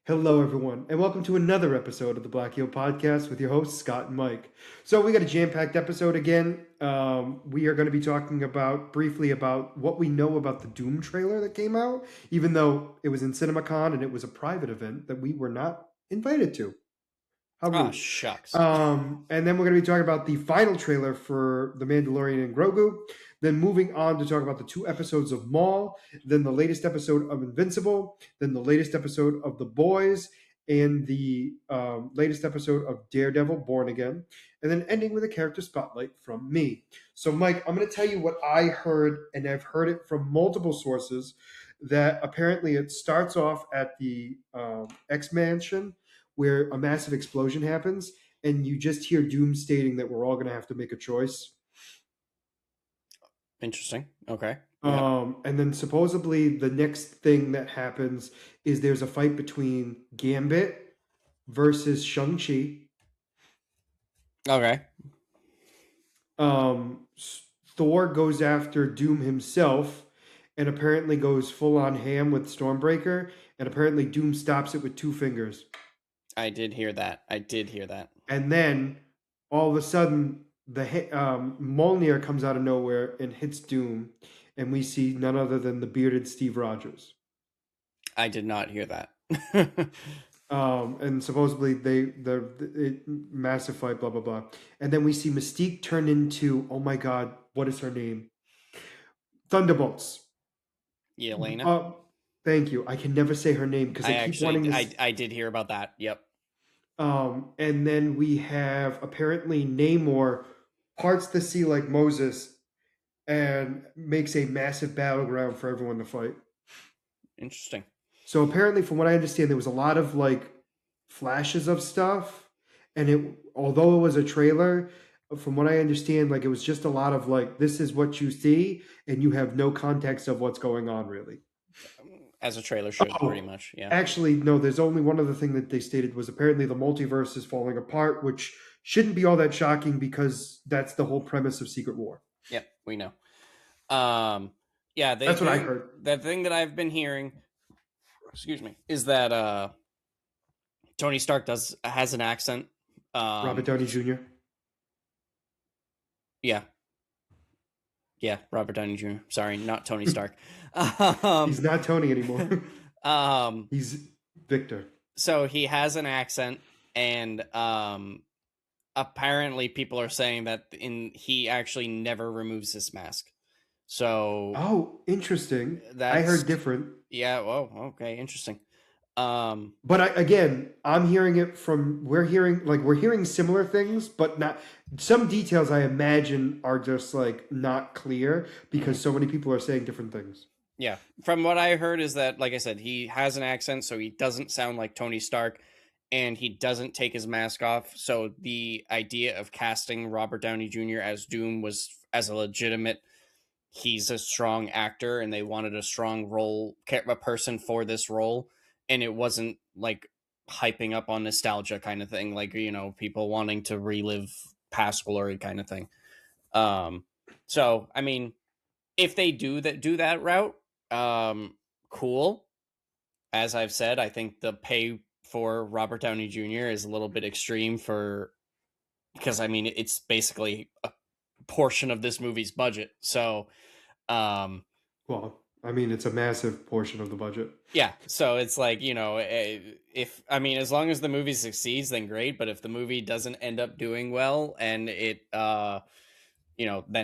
Hello, everyone, and welcome to another episode of the Black Heel Podcast with your hosts, Scott and Mike. So, we got a jam packed episode again. We are going to be talking briefly about what we know about the Doom trailer that came out, even though it was in Cinemacon and it was a private event that we were not invited to. How rude. Oh, shucks. And then we're going to be talking about the final trailer for The Mandolorian and Grogu. Then moving on to talk about the 2 episodes of Maul. Then the latest episode of Invincible. Then the latest episode of The Boys. And the latest episode of Daredevil Born Again. And then ending with a character spotlight from me. So, Mike, I'm going to tell you what I heard, and I've heard it from multiple sources, that apparently it starts off at the X-Mansion, where a massive explosion happens, and you just hear Doom stating that we're all going to have to make a choice. Interesting. Okay. And then supposedly the next thing that happens is there's a fight between Gambit versus Shang-Chi. Okay. Thor goes after Doom himself and apparently goes full on ham with Stormbreaker, and apparently Doom stops it with 2 fingers. I did hear that. And then all of a sudden, the Mjolnir comes out of nowhere and hits Doom, and we see none other than the bearded Steve Rogers. I did not hear that. And supposedly massive fight, blah blah blah, and then we see Mystique turn into, oh my god, what is her name? Thunderbolts. Yelena. Thank you. I can never say her name because I keep wanting to. I did hear about that. Yep. And then we have apparently Namor parts the sea like Moses and makes a massive battleground for everyone to fight. Interesting. So apparently, from what I understand, there was a lot of like flashes of stuff, and although it was a trailer, from what I understand, like it was just a lot of like, this is what you see, and you have no context of what's going on really. As a trailer should, pretty much, yeah. Actually, no, there's only one other thing that they stated was apparently the multiverse is falling apart, which shouldn't be all that shocking because that's the whole premise of Secret War. Yep, we know. That's what I heard. The thing that I've been hearing, is that Tony Stark has an accent. Robert Downey Jr. Yeah, Robert Downey Jr. Sorry, not Tony Stark. He's not Tony anymore. He's Victor. So he has an accent, and apparently people are saying that he actually never removes his mask. So interesting. I heard different. Yeah. Oh, okay. Interesting. But I'm hearing it from, we're hearing similar things, but not some details I imagine are just like not clear because so many people are saying different things. Yeah. From what I heard is that, like I said, he has an accent, so he doesn't sound like Tony Stark, and he doesn't take his mask off. So the idea of casting Robert Downey Jr. as Doom was as a legitimate, he's a strong actor and they wanted a strong a person for this role. And it wasn't like hyping up on nostalgia kind of thing, like, people wanting to relive past glory kind of thing. So, I mean, if they do that route, cool. As I've said, I think the pay for Robert Downey Jr. is a little bit extreme because I mean, it's basically a portion of this movie's budget. So, well, I mean, it's a massive portion of the budget. Yeah, so it's like, as long as the movie succeeds, then great. But if the movie doesn't end up doing well, and it, then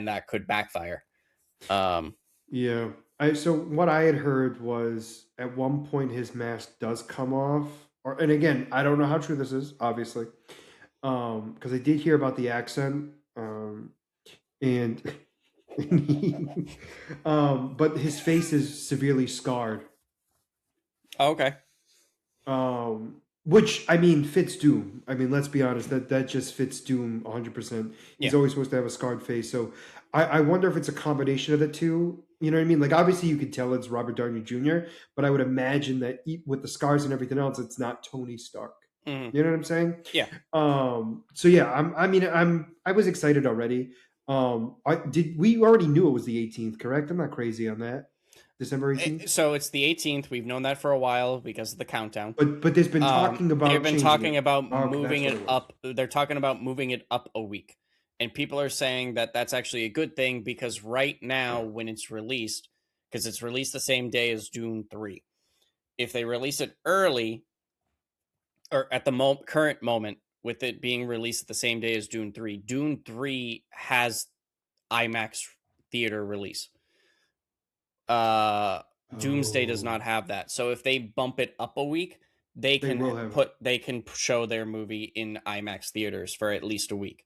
that could backfire. Yeah. So what I had heard was at one point his mask does come off, and again, I don't know how true this is, obviously, because I did hear about the accent, and. But his face is severely scarred. Oh, okay. Which, I mean, fits Doom. I mean, let's be honest, that just fits Doom 100%. He's always supposed to have a scarred face. So I wonder if it's a combination of the two. You know what I mean? Like, obviously you could tell it's Robert Downey Jr., but I would imagine that with the scars and everything else, it's not Tony Stark. Mm-hmm. You know what I'm saying? Yeah. So yeah, I was excited already. We already knew it was the 18th, correct? I'm not crazy on that. December 18th. So it's the 18th. We've known that for a while because of the countdown. But there's been talking They've about been changing talking it. about Okay, that's moving what it it was. up. They're talking about moving it up a week. And people are saying that that's actually a good thing because right now, when it's released, because it's released the same day as Dune 3, if they release it early, or at the current moment, with it being released the same day as Dune 3 has IMAX theater release. Uh, Doomsday does Oh, not have that. So if they bump it up a week, they they can will have it. they can show their movie in IMAX theaters for at least a week.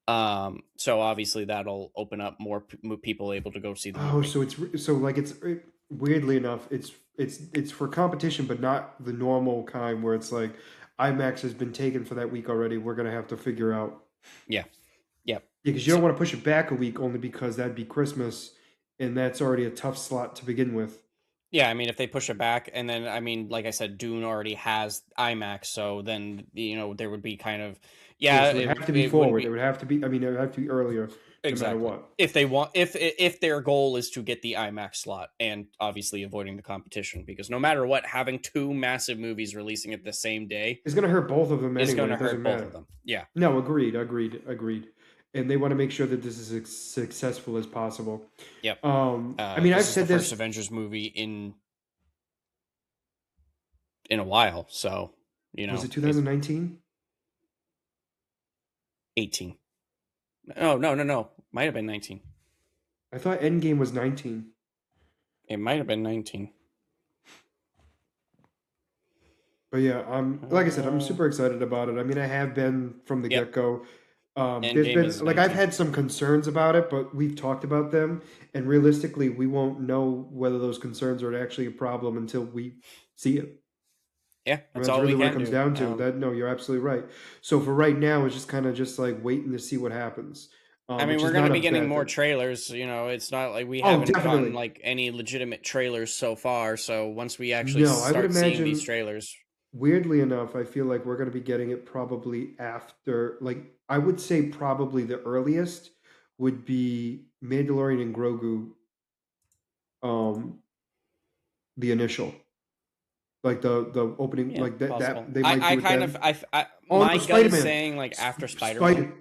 So obviously that'll open up more people able to go see the Oh, movie. so it's weirdly enough, it's for competition, but not the normal kind where it's like IMAX has been taken for that week already. We're gonna have to figure out. Yeah. Yeah. Yeah, because you don't want to push it back a week only because that'd be Christmas, and that's already a tough slot to begin with. Yeah, I mean, if they push it back, and then I mean, like I said, Dune already has IMAX, so then there would be kind of Yeah, yeah, so it would have to be it wouldn't forward. It be would have to be. I mean, it would have to be earlier, no matter exactly what. if they want if their goal is to get the IMAX slot, and obviously avoiding the competition, because no matter what, having two massive movies releasing it the same day It's gonna hurt both of them is going anyway. to It doesn't hurt both of matter. them. Yeah, No, agreed. And they want to make sure that this is as successful as possible. yep. I mean, I've This is the said first this. Avengers movie in a while, so Was it it's 2019? 18. Oh no, might have been 19. I thought Endgame was 19. It might have been 19. But yeah, like I said, I'm super excited about it. I mean, I have been from the Yep. get go. There's Endgame been is like I've 19. had some concerns about it, but we've talked about them, and realistically, we won't know whether those concerns are actually a problem until we see it. Yeah, And that's that's all really we what it can comes do. down to. That no, you're absolutely right. So for right now, it's just kind of just like waiting to see what happens, I mean, which we're is going to not a be getting bad more thing. trailers. It's not like we Oh, haven't gotten definitely. like any legitimate trailers so far. So once we actually No, I would start seeing these imagine. trailers, Weirdly enough, I feel like we're going to be getting it probably after. Like I would say, probably the earliest would be Mandalorian and Grogu. Um, the initial, like the opening, yeah, like that possible. they might I do it kind of then. Oh my no, gut Spider is Man, saying like after Spider-Man. Spider.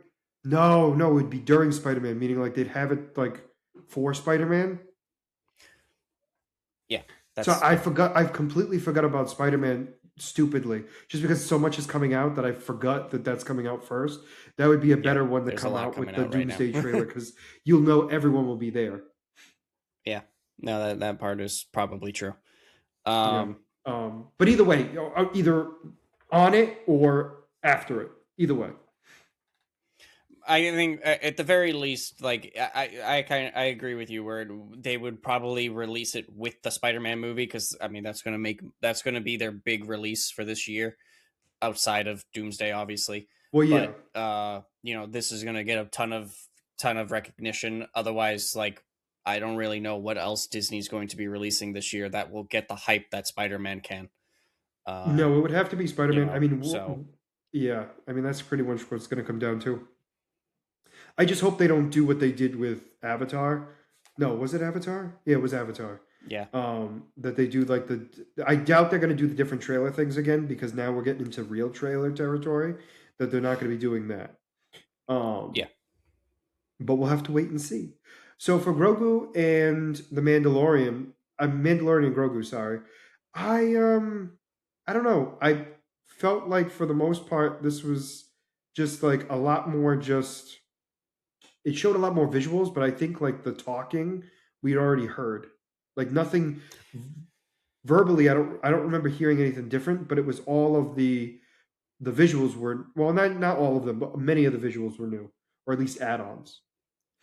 No, no, it would be during Spider Man, meaning like they'd have it like for Spider Man. Yeah, So that's I forgot. I've completely forgot about Spider Man. Stupidly, just because so much is coming out that I forgot that that's coming out first. That would be a yeah. better one to There's a come lot out with coming the out right now. Doomsday trailer because you'll know everyone will be there. Yeah, no, that part is probably true. Yeah. Um, But either way, either on it or after it. Either way. I think at the very least, like I agree with you where they would probably release it with the Spider-Man movie because I mean that's going to be their big release for this year outside of Doomsday, obviously. Well, yeah. But this is going to get a ton of recognition. Otherwise, like I don't really know what else Disney's going to be releasing this year that will get the hype that Spider-Man can. No, it would have to be Spider Man. I mean, So yeah. I mean, that's pretty much what it's going to come down to. I just hope they don't do what they did with Avatar. No, was it Avatar? Yeah, it was Avatar. yeah, That they do like I doubt they're going to do the different trailer things again because now we're getting into real trailer territory. That they're not going to be doing that. yeah. But we'll have to wait and see. So for Grogu and the Mandalorian, Mandalorian and Grogu, sorry, I don't know. I felt like for the most part this was just like a lot more just. It showed a lot more visuals, but I think like the talking we'd already heard, like nothing verbally. I don't remember hearing anything different, but it was all of the visuals were well, not all of them, but many of the visuals were new, or at least add-ons.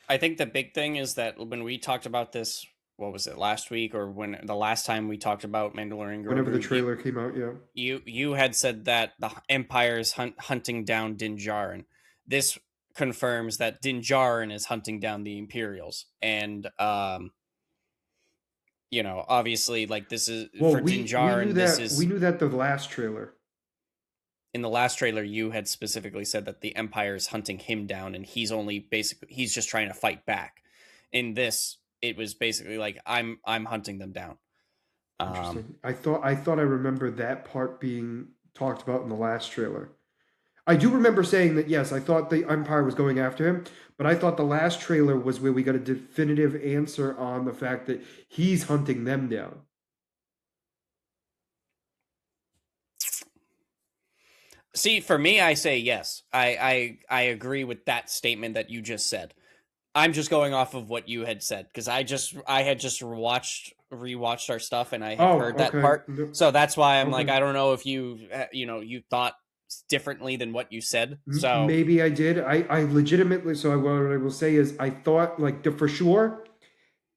I think the big thing is that when we talked about this, what was it last week or when the last time we talked about Mandalorian Whenever the Grogu, trailer came out, yeah. you had said that the Empire is hunting down Din Djarin. This confirms that Din Djarin is hunting down the Imperials, and obviously, like this is Well, for Din we knew Djarin. This that we is knew that the last trailer. in the last trailer. You had specifically said that the Empire is hunting him down, and he's just trying to fight back. In this, it was basically like I'm hunting them down. Interesting. I thought I remember that part being talked about in the last trailer. I do remember saying that yes, I thought the Empire was going after him, but I thought the last trailer was where we got a definitive answer on the fact that he's hunting them down. See, for me, I say yes. I agree with that statement that you just said. I'm just going off of what you had said because I had just rewatched our stuff and I had Oh, heard that okay. part. So that's why I'm like Okay. I don't know if you you thought differently than what you said. So Maybe I did. I legitimately, so what I will say is I thought, like, for sure,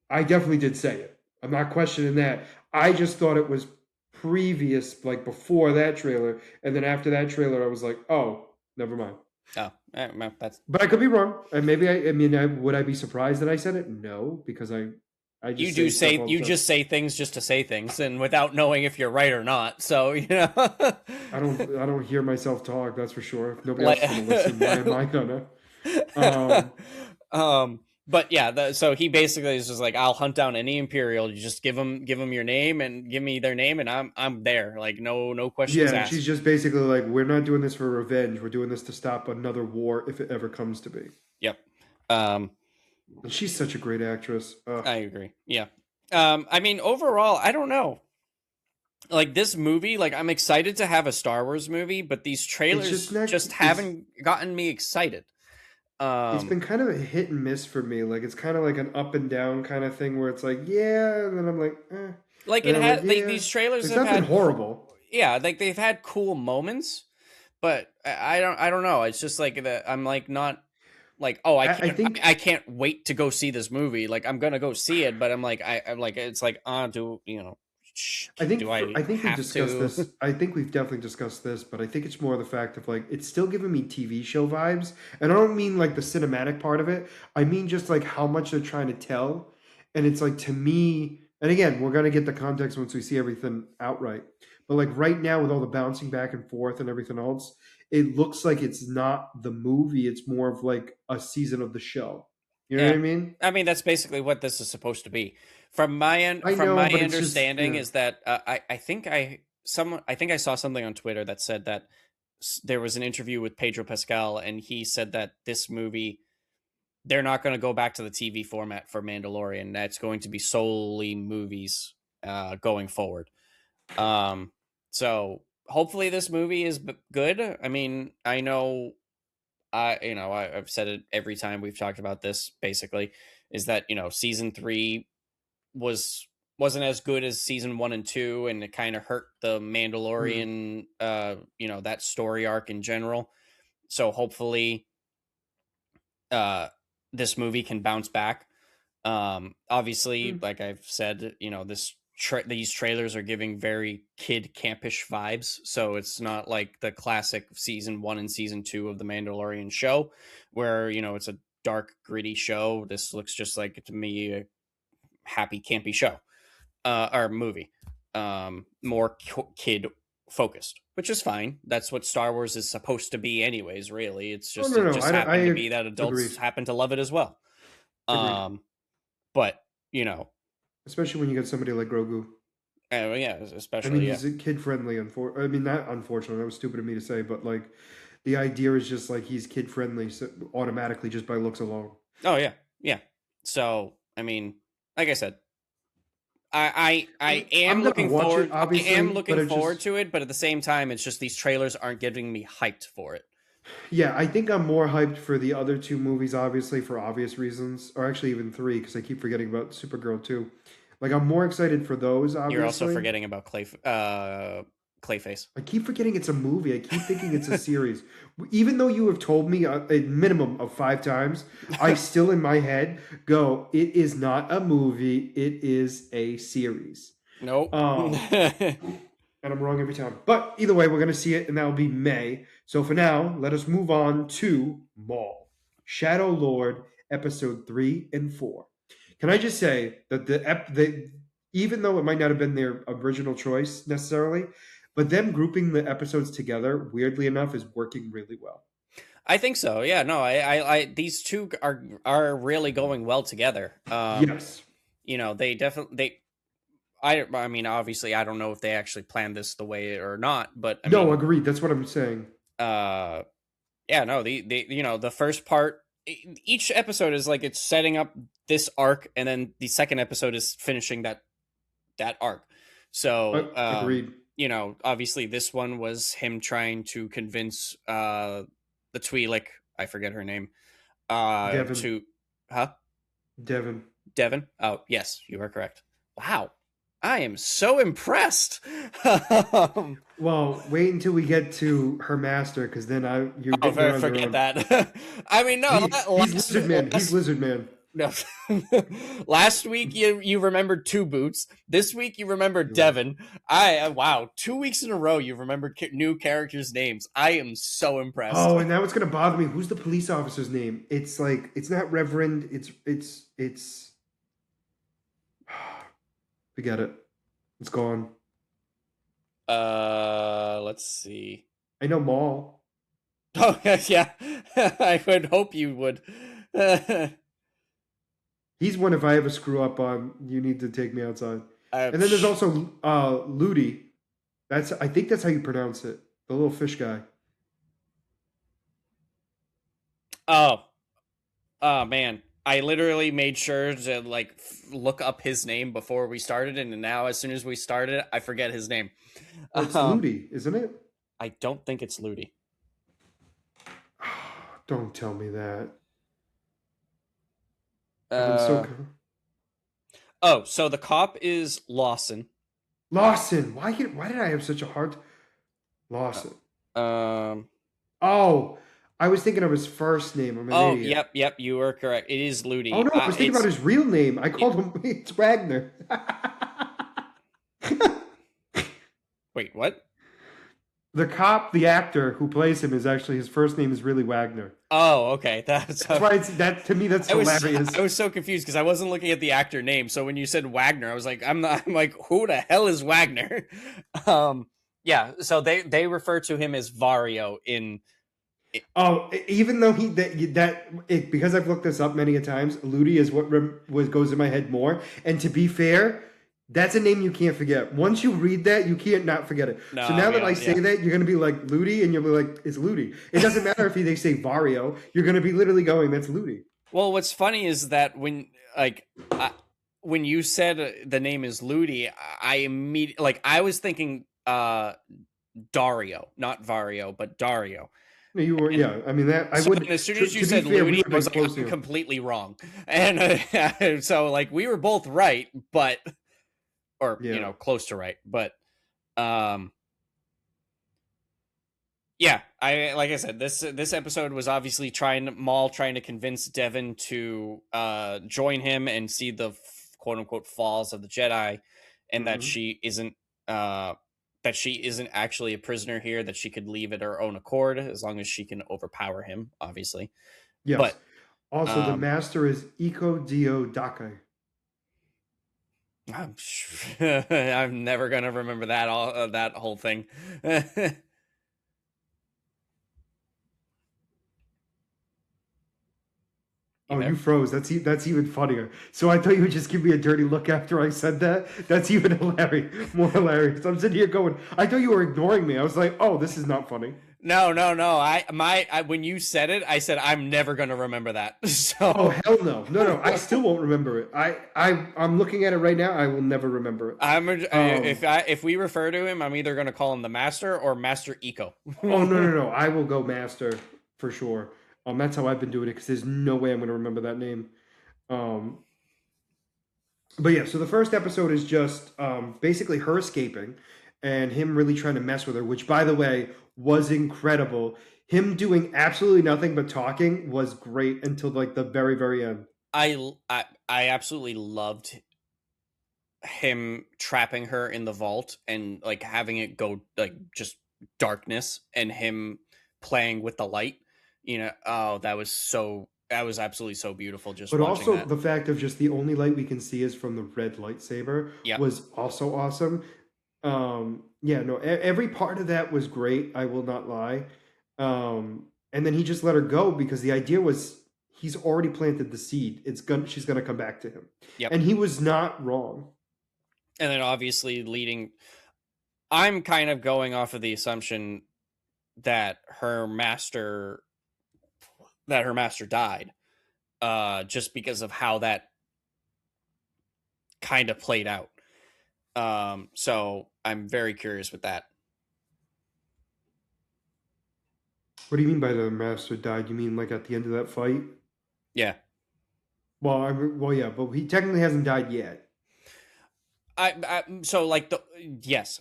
I definitely did say it. I'm not questioning that. I just thought it was previous, like before that trailer. And then after that trailer, I was like, oh, never mind. oh, well, that's But I could be wrong. And maybe I mean, would I be surprised that I said it? No, because I you just do say stuff say all the you time. just say things just to say things and without knowing if you're right or not. So I don't hear myself talk, that's for sure. If nobody else like is gonna listen, why am I gonna? Um, but yeah, so he basically is just like, I'll hunt down any Imperial. You just give them your name and give me their name, and I'm there. Like no questions yeah, and she's asked. just basically like, we're not doing this for revenge. We're doing this to stop another war if it ever comes to be. Yep. Um, And she's such a great actress. I agree. Yeah. I mean, overall, I don't know. Like this movie, like I'm excited to have a Star Wars movie, but these It's just trailers not. just haven't gotten me excited. It's Um, been kind of a hit and miss for me. Like it's kind of like an up and down kind of thing where it's like, yeah, and then I'm like, eh, and like then it I'm like, had like yeah. these trailers It's have not been had horrible. yeah, like they've had cool moments, but I don't know. It's just like that I'm like not like, oh, I think I can't wait to go see this movie. Like I'm gonna go see it, but I'm like it's like do I I think we've have discussed to? this. I think we've definitely discussed this, but I think it's more the fact of like it's still giving me TV show vibes, and I don't mean like the cinematic part of it. I mean just like how much they're trying to tell, and it's like to me. And again, we're gonna get the context once we see everything outright. But like right now, with all the bouncing back and forth and everything else, it looks like it's not the movie. It's more of like a season of the show. You know what Yeah, I mean? I mean that's basically what this is supposed to be. I From know, my but it's just understanding yeah. is that I think I saw something on Twitter that said that there was an interview with Pedro Pascal, and he said that this movie they're not going to go back to the TV format for Mandalorian. That's going to be solely movies going forward. Um, so hopefully this movie is good. I mean, I know I've said it every time we've talked about this. Basically, is that season three was wasn't as good as season one and two, and it kind of hurt the Hmm. Mandalorian. That story arc in general. So hopefully, uh, this movie can bounce back. Obviously, Hmm. like I've said, these trailers are giving very kid campish vibes, so it's not like the classic season one and season two of the Mandalorian show, where it's a dark, gritty show. This looks just like to me a happy, campy show or movie, more kid focused, which is fine. That's what Star Wars is supposed to be, anyways. Really, Oh no, it no, just I happened to be that agreed. adults happen to love it as well. Agreed. Um, but you know, Especially when you get somebody like Grogu. yeah, I mean, especially yeah. he's kid friendly. I mean, not unfortunately. That was stupid of me to say, but like, the idea is just like he's kid friendly so automatically just by looks alone. Oh yeah, yeah. So I mean, like I said, I I'm am gonna looking watch it, forward. I obviously, am but looking it forward just to it, but at the same time, it's just these trailers aren't getting me hyped for it. yeah. I think I'm more hyped for the other two movies, obviously, for obvious reasons, or actually even three, because I keep forgetting about Supergirl too. Like, I'm more excited for those, You're also obviously. forgetting about Clayface. I keep forgetting it's a movie. I keep thinking it's a series. Even though you have told me a minimum of 5 times, I still in my head go, it is not a movie, it is a series. Nope. Um, and I'm wrong every time. But either way, we're going to see it, and that will be May. So for now, let us move on to Maul Shadow Lord, episode 3 and 4. Can I just say that even though it might not have been their original choice necessarily, but them grouping the episodes together, weirdly enough, is working really well. I think so. Yeah. No. These two are really going well together. Yes. They definitely I mean, obviously, I don't know if they actually planned this the way or not, but I No, mean, agreed. That's what I'm saying. uh, yeah, no, the first part, each episode is like it's setting up this arc, and then the second episode is finishing that arc. So, Agreed. obviously, this one was him trying to convince the Twi'lek, I forget her name, Devin. to, huh? Devin. Devin? Oh, yes, you are correct. Wow. I am so impressed. Well, wait until we get to her master, because then you're on your Forget own. that. I mean, no, He's lizard man. He's lizard man. no. Last week you remembered two boots. This week you remembered You're right. Devin. Wow, 2 weeks in a row you remembered new characters' names. I am so impressed. Oh, and now it's gonna bother me. Who's the police officer's name? It's like it's not Reverend. It's. Forget it. It's gone. Let's see. I know Maul. Oh yeah, I would hope you would. He's one. If I ever screw up on, you need to take me outside. Uh, And then there's also Ludi. I think that's how you pronounce it. The little fish guy. oh, oh man. I literally made sure to look up his name before we started, and now as soon as we started, I forget his name. Oh, it's Ludi, isn't it? I don't think it's Ludi. Don't tell me that. Uh, oh, so the cop is Lawson. Lawson. Why did I have such a hard Lawson? Um. Oh, I was thinking of his first name. I'm an idiot. Yep. You were correct. It is Ludi. Oh no, I was thinking about his real name. I called him. It's Wagner. Wait, what? The cop, the actor who plays him, is actually his first name is really Wagner. Oh, okay. That's why that to me that's hilarious. I was so confused because I wasn't looking at the actor name. So when you said Wagner, I was like, I'm like, who the hell is Wagner? Yeah. So they refer to him as Vario in. Oh, even though because I've looked this up many a times, Ludi is what goes in my head more. And to be fair, that's a name you can't forget. Once you read that, you can't not forget it. No, so now that I say that, you're gonna be like Ludi, and you'll be like, it's Ludi. It doesn't matter if they say Vario. You're gonna be literally going, that's Ludi. Well, what's funny is that when you said the name is Ludi, I immediately I was thinking Dario, not Vario, but Dario. You were, yeah. I mean that I would. As soon as you said Ludi, I was like, I'm completely wrong, and so we were both right, but close to right, but yeah, like I said, this episode was obviously Maul trying to convince Devin to join him and see the quote unquote falls of the Jedi, and that she isn't actually a prisoner here, that she could leave at her own accord as long as she can overpower him, obviously. Yes. But also, the master is Iko Dio Dake. I'm never gonna remember that whole thing. You froze. That's even funnier. So I thought you would just give me a dirty look after I said that. That's even hilarious. More hilarious. I'm sitting here going, I thought you were ignoring me. I was like, oh, this is not funny. No. When you said it, I said I'm never gonna remember that. So. Oh hell no. I still won't remember it. I'm looking at it right now. I will never remember it. If we refer to him, I'm either gonna call him the Master or Master Eco. Oh no. I will go Master for sure. That's how I've been doing it, because there's no way I'm going to remember that name. But yeah, so the first episode is just basically her escaping and him really trying to mess with her, which, by the way, was incredible. Him doing absolutely nothing but talking was great until the very, very end. I absolutely loved him trapping her in the vault and having it go just darkness, and him playing with the light. That was absolutely so beautiful. But also that. The fact of just the only light we can see is from the red lightsaber was also awesome. Every part of that was great. I will not lie. And then he just let her go because the idea was he's already planted the seed. She's gonna come back to him, Yep. and he was not wrong. And then obviously leading, I'm kind of going off of the assumption that her master died, just because of how that kind of played out. So I'm very curious with that. What do you mean by the master died? You mean like at the end of that fight? Yeah. Well, yeah, but he technically hasn't died yet. So like yes,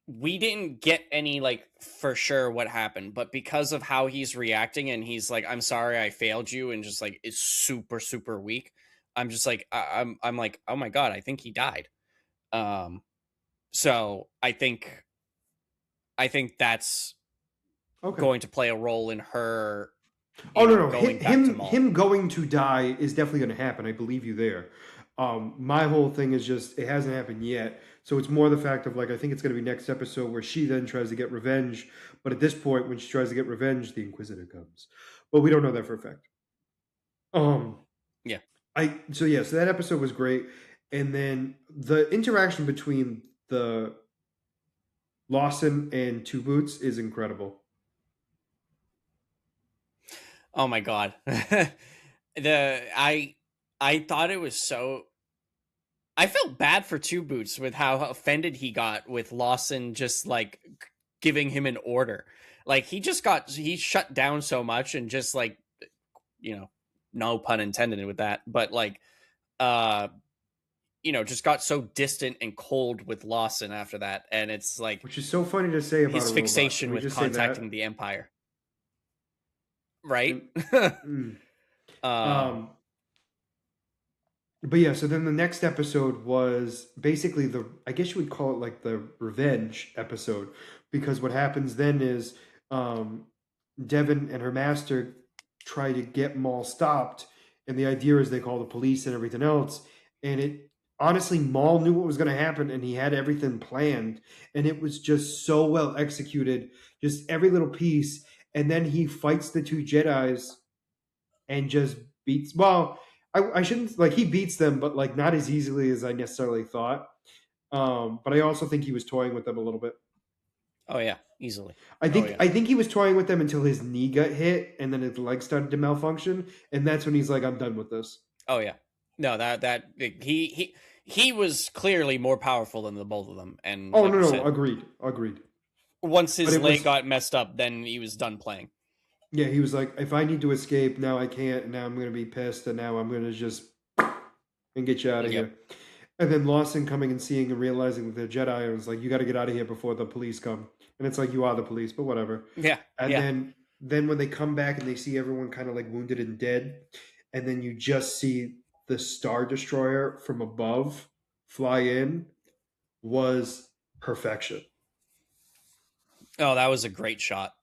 we didn't get any like for sure what happened, but because of how he's reacting and he's like, I'm sorry I failed you, and just like is super super weak, I'm just like I'm like, oh my god, I think he died. So I think that's Okay. going to play a role in her, Oh no, no, going back to Maul. him going to die is definitely going to happen. I believe you there. My whole thing is just it hasn't happened yet, so it's more the fact of like I think it's going to be next episode where she then tries to get revenge. But at this point, when she tries to get revenge, the Inquisitor comes. But we don't know that for a fact. Yeah. So that episode was great, and then the interaction between the Lawson and Two Boots is incredible. Oh my god. I thought it was so. I felt bad for Two Boots with how offended he got with Lawson just like giving him an order. Like he shut down so much and just like, no pun intended with that, but like uh just got so distant and cold with Lawson after that, and it's like Which is so funny to say about his a robot. Can fixation we with just say that? contacting the Empire, right? And, mm. um um, but yeah, so then the next episode was basically I guess you would call it like the revenge episode, because what happens then is um, Devin and her master try to get Maul stopped, and the idea is they call the police and everything else, and it honestly Maul knew what was going to happen and he had everything planned, and it was just so well executed, just every little piece, and then he fights the two Jedis and just beats. Well, I shouldn't like he beats them, but like not as easily as I necessarily thought. But I also think he was toying with them a little bit. oh yeah, easily. I Oh think yeah. I think he was toying with them until his knee got hit, and then his leg started to malfunction, and that's when he's like, "I'm done with this." Oh yeah. No, that he was clearly more powerful than the both of them, and Oh like no, you no, said, agreed. once But his it leg was got messed up, then he was done playing. yeah, he was like, "If I need to escape now, I can't. And now I'm gonna be pissed, and now I'm gonna just and get you out of Yep. here." And then Lawson coming and seeing and realizing that they're Jedi, and was like, "You got to get out of here before the police come." And it's like, "You are the police," but whatever. Yeah. And Yeah. then when they come back and they see everyone kind of like wounded and dead, and then you just see the Star Destroyer from above fly in, was perfection. Oh, that was a great shot.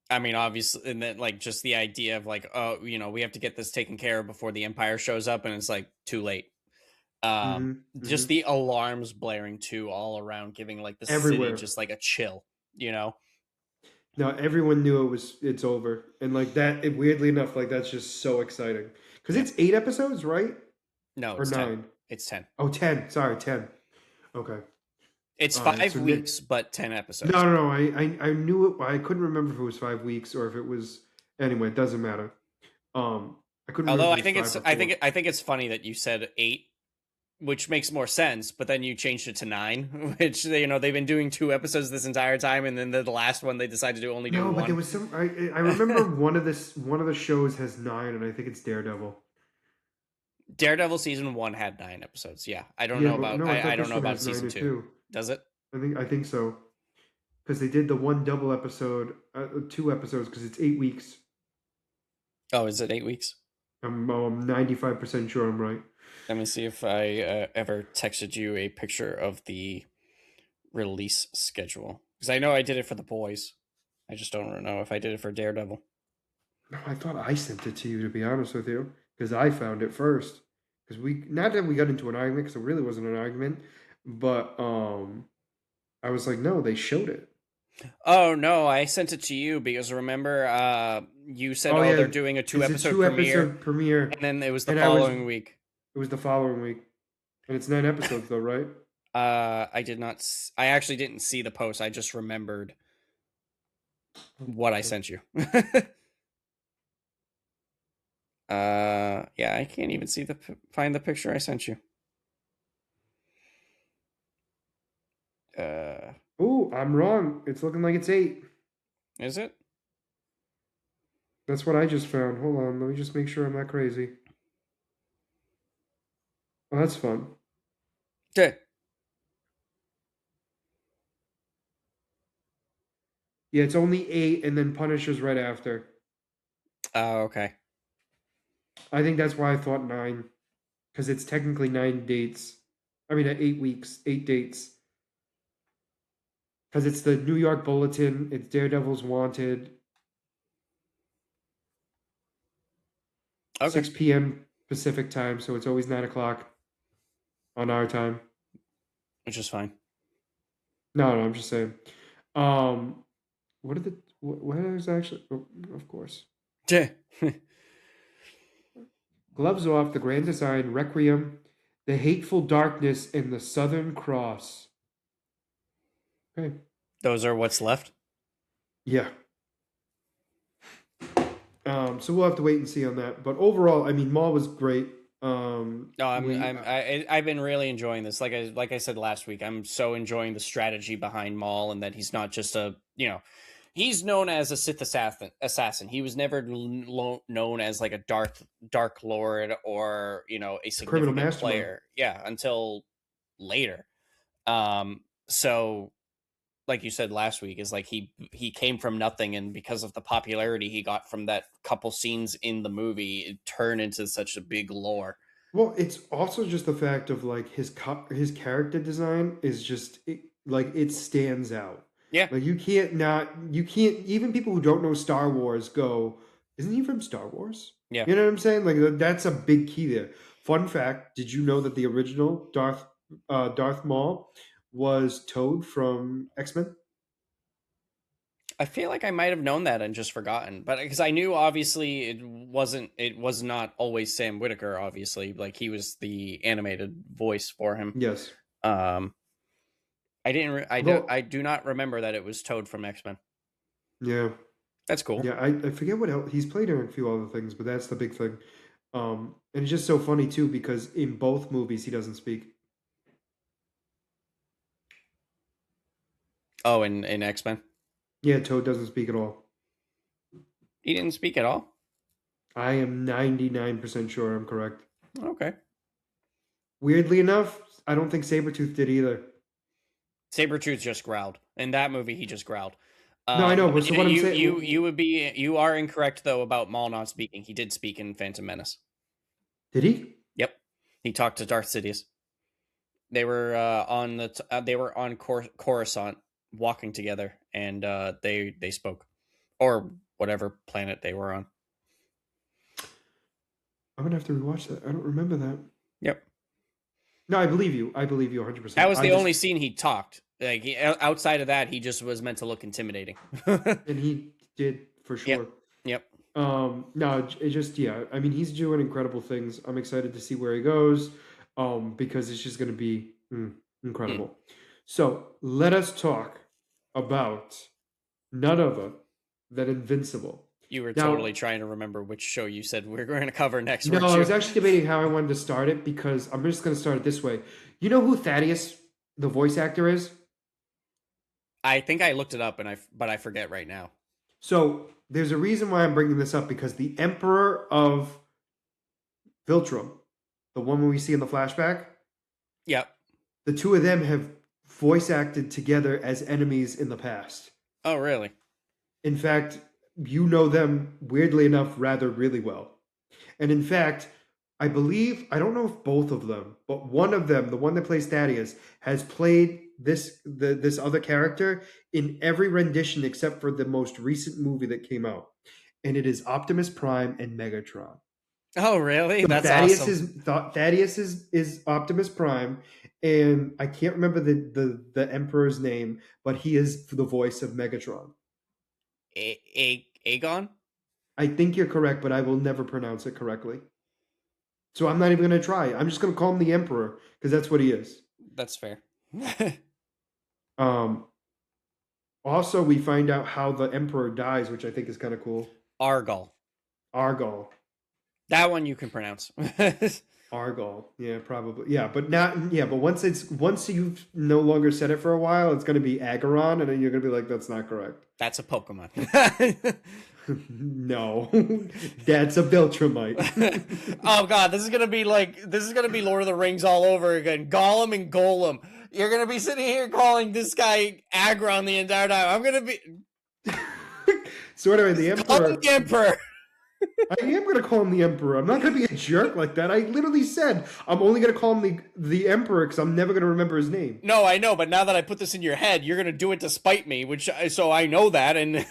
I mean, obviously, and then like just the idea of like, oh, we have to get this taken care of before the Empire shows up, and it's like too late. Mm-hmm, Just mm-hmm. the alarms blaring too all around, giving like the city Everywhere. just like a chill. Now everyone knew it's over, and like that. Weirdly enough, like that's just so exciting because Yeah. it's 8 episodes, right? No, Or it's 10. 9? It's 10. Oh, 10. Sorry, 10. Okay. It's All right. 5 weeks, but 10 No, episodes. no, no. I knew it. I couldn't remember if it was 5 weeks or if it was. Anyway, it doesn't matter. I couldn't remember Although if it was five or four. I think it's funny that you said 8, which makes more sense, but then you changed it to 9, which they've been doing 2 episodes this entire time, and then the last one they decided to only do No, but there 1. was some. I remember one of the shows has 9, and I think it's Daredevil. Daredevil season 1 had 9 episodes. Yeah, I don't Yeah, know but about no, I thought I don't this know one about has 9 season or 2. 2. Does it? I think so because they did the one double episode, 2 episodes because it's 8 weeks. Oh, is it 8 weeks? I'm 95% sure I'm right. Let me see if I ever texted you a picture of the release schedule, because I know I did it for the boys. I just don't know if I did it for Daredevil. No, I thought I sent it to you, to be honest with you, because I found it first. Because not that we got into an argument, because it really wasn't an argument, but I was like, no, they showed it. Oh no, I sent it to you because remember, you said, Oh "Oh, yeah, they're doing a it's a 2 episode two premiere," episode premiere, and then it was the and I was following it week. was the following week, and it's 9 episodes though, right? I did not. I actually didn't see the post. I just remembered what I Okay. sent you. Yeah, I can't even see find the picture I sent you. Uh, Oh, I'm wrong. It's looking like it's 8. is it? That's what I just found. Hold on, let me just make sure I'm not crazy. Oh, that's fun. Yeah. Yeah, it's only 8, and then Punisher's right after. Oh, okay. I think that's why I thought 9, because it's technically 9 dates. I mean, 8 weeks, 8 dates. Because it's the New York Bulletin, it's Daredevil's Wanted, Okay. 6 p.m. Pacific time, so it's always 9 o'clock on our time. Which is fine. No, I'm just saying. Um, what is actually? Oh, of course. Yeah. Gloves off. The Grand Design. Requiem. The Hateful Darkness and the Southern Cross. Okay. Those are what's left. Yeah. So we'll have to wait and see on that. But overall, I mean, Maul was great. No, I've been really enjoying this. Like I said last week, I'm so enjoying the strategy behind Maul, and that he's not just he's known as a Sith assassin. He was never known as like a Dark Lord or a criminal significant mastermind. player. Yeah, until later. So like you said last week, is like he came from nothing, and because of the popularity he got from that couple scenes in the movie, it turned into such a big lore. Well, it's also just the fact of like his character design is just like it stands out. Yeah, Like you can't even people who don't know Star Wars go, isn't he from Star Wars? yeah. You know what I'm saying? Like that's a big key there. Fun fact: did you know that the original Darth Maul was Toad from X-Men? I feel like I might have known that and just forgotten, but because I knew obviously it was not always Sam Whitaker. Obviously, like he was the animated voice for him. Yes. Um, I didn't. Although, I do not remember that it was Toad from X-Men. yeah, That's cool. yeah, I forget what else he's played in a few other things, but that's the big thing. And it's just so funny too because in both movies he doesn't speak. Oh, in X-Men, Yeah, Toad doesn't speak at all. he didn't speak at all. I am 99% sure I'm correct. Okay. Weirdly enough, I don't think Sabretooth did either. Sabretooth just growled. In that movie, he just growled. No, I know, But but so what I'm saying, you are incorrect though about Maul not speaking. He did speak in Phantom Menace. did he? Yep, he talked to Darth Sidious. They were they were on Coruscant walking together, and they spoke, or whatever planet they were on. I'm gonna have to rewatch that. I don't remember that. Yep, No, I believe you. I believe you 100%. that was I the just only scene he talked. Like outside of that, he just was meant to look intimidating. and he did for Yep, sure. yep. No, it just yeah. I mean, he's doing incredible things. I'm excited to see where he goes, because it's just going to be Mm. incredible. So let us talk about none other than Invincible. You were Now, totally trying to remember which show you said we're going to cover next, no, weren't I you? was actually debating how I wanted to start it because I'm just going to start it this way. You know who Thaddeus, the voice actor, is? I think I looked it up, but I forget right now. So there's a reason why I'm bringing this up because the Emperor of Viltrum, the one we see in the flashback, Yep. the two of them have voice acted together as enemies in the past. Oh, really? In fact, you know them weirdly enough rather really well. And in fact, I believe, I don't know if both of them, but one of them, the one that plays Thaddeus, has played this other character in every rendition except for the most recent movie that came out. And it is Optimus Prime and Megatron. Oh, really? So That's awesome. Thaddeus is Optimus Prime, and I can't remember the Emperor's name, but he is the voice of Megatron. Aegon? I think you're correct, but I will never pronounce it correctly. So I'm not even going to try. I'm just going to call him the Emperor because that's what he is. That's fair. Um, Also, we find out how the Emperor dies, which I think is kind of cool. Argol. Argol. That one you can pronounce. Argol. Yeah, probably. Yeah, but not. Yeah, but once you've no longer said it for a while, it's going to be Agaron, and then you're going to be like, that's not correct. That's a Pokemon. No, that's a Viltrumite. Oh god, this is gonna be Lord of the Rings all over again. Gollum and Golem. You're gonna be sitting here calling this guy Agron the entire time. I'm gonna be So anyway, the call Emperor. him the Emperor. I am going to call him the Emperor. I'm not going to be a jerk like that. I literally said I'm only going to call him the Emperor because I'm never going to remember his name. No, I know, but now that I put this in your head, you're gonna do it to spite me, so I know that. And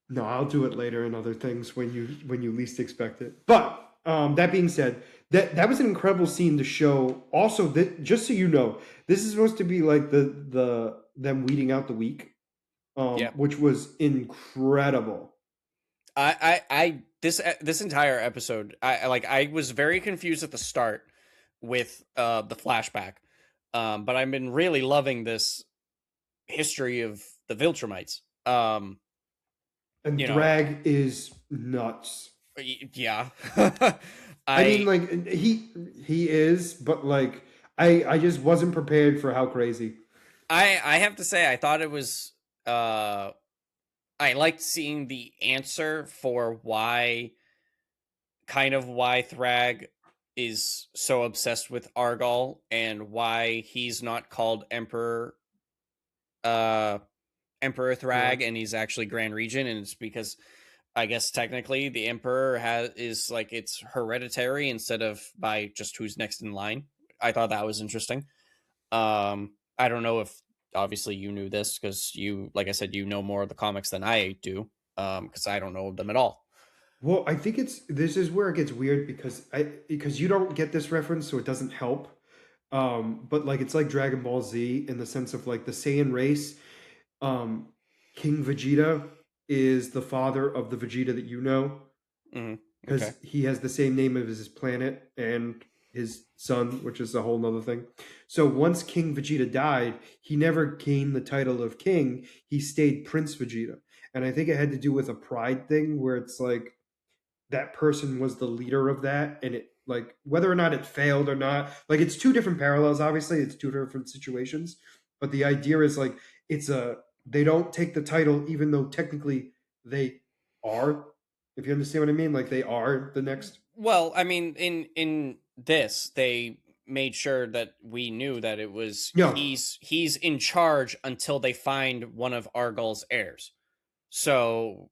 No, I'll do it later in other things when you least expect it. But that being said, that was an incredible scene to show. Also, that just so you know, this is supposed to be like the them weeding out the weak, Yep. which was incredible. This entire episode, I was very confused at the start with the flashback, but I've been really loving this history of the Viltrumites. And You know, Thrag is nuts. yeah. I mean, like he is, but like I just wasn't prepared for how crazy. I have to say I thought it was I liked seeing the answer for why Thrag is so obsessed with Argol and why he's not called Emperor Thrag and he's actually Grand Regent, and it's because I guess technically the Emperor is like it's hereditary instead of by just who's next in line. I thought that was interesting. I don't know if obviously you knew this because you, like I said, you know more of the comics than I do, because I don't know them at all. Well, I think this is where it gets weird because you don't get this reference, so it doesn't help. But like it's like Dragon Ball Z in the sense of like the Saiyan race. King Vegeta is the father of the Vegeta that you know because Okay. he has the same name as his planet and his son, which is a whole nother thing. So once King Vegeta died, he never gained the title of king. He stayed Prince Vegeta. And I think it had to do with a pride thing where it's like that person was the leader of that, and it like whether or not it failed or not, like it's two different parallels, obviously, it's two different situations. But the idea is like it's a they don't take the title even though technically they are, if you understand what I mean, like they are the next. Well, I mean, in this, they made sure that we knew that it was No. he's in charge until they find one of Argol's heirs. So,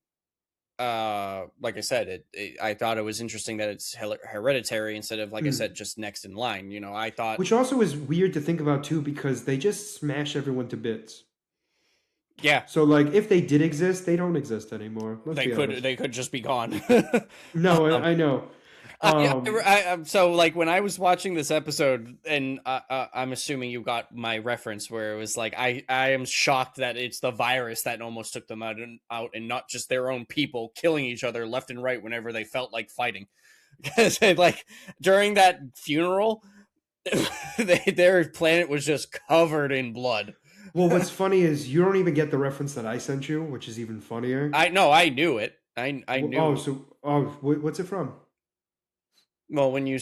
like I said, I thought it was interesting that it's hereditary instead of, like I said, just next in line. You know, I thought, Which also is weird to think about too because they just smash everyone to bits. yeah, So like if they did exist, they don't exist anymore. they could just be gone. No, I know. So like when I was watching this episode, and I'm assuming you got my reference where it was like I am shocked that it's the virus that almost took them out and not just their own people killing each other left and right whenever they felt like fighting. Because like during that funeral, their planet was just covered in blood. Well, what's funny is you don't even get the reference that I sent you, which is even funnier. I knew it. I knew. What's it from? Well, when you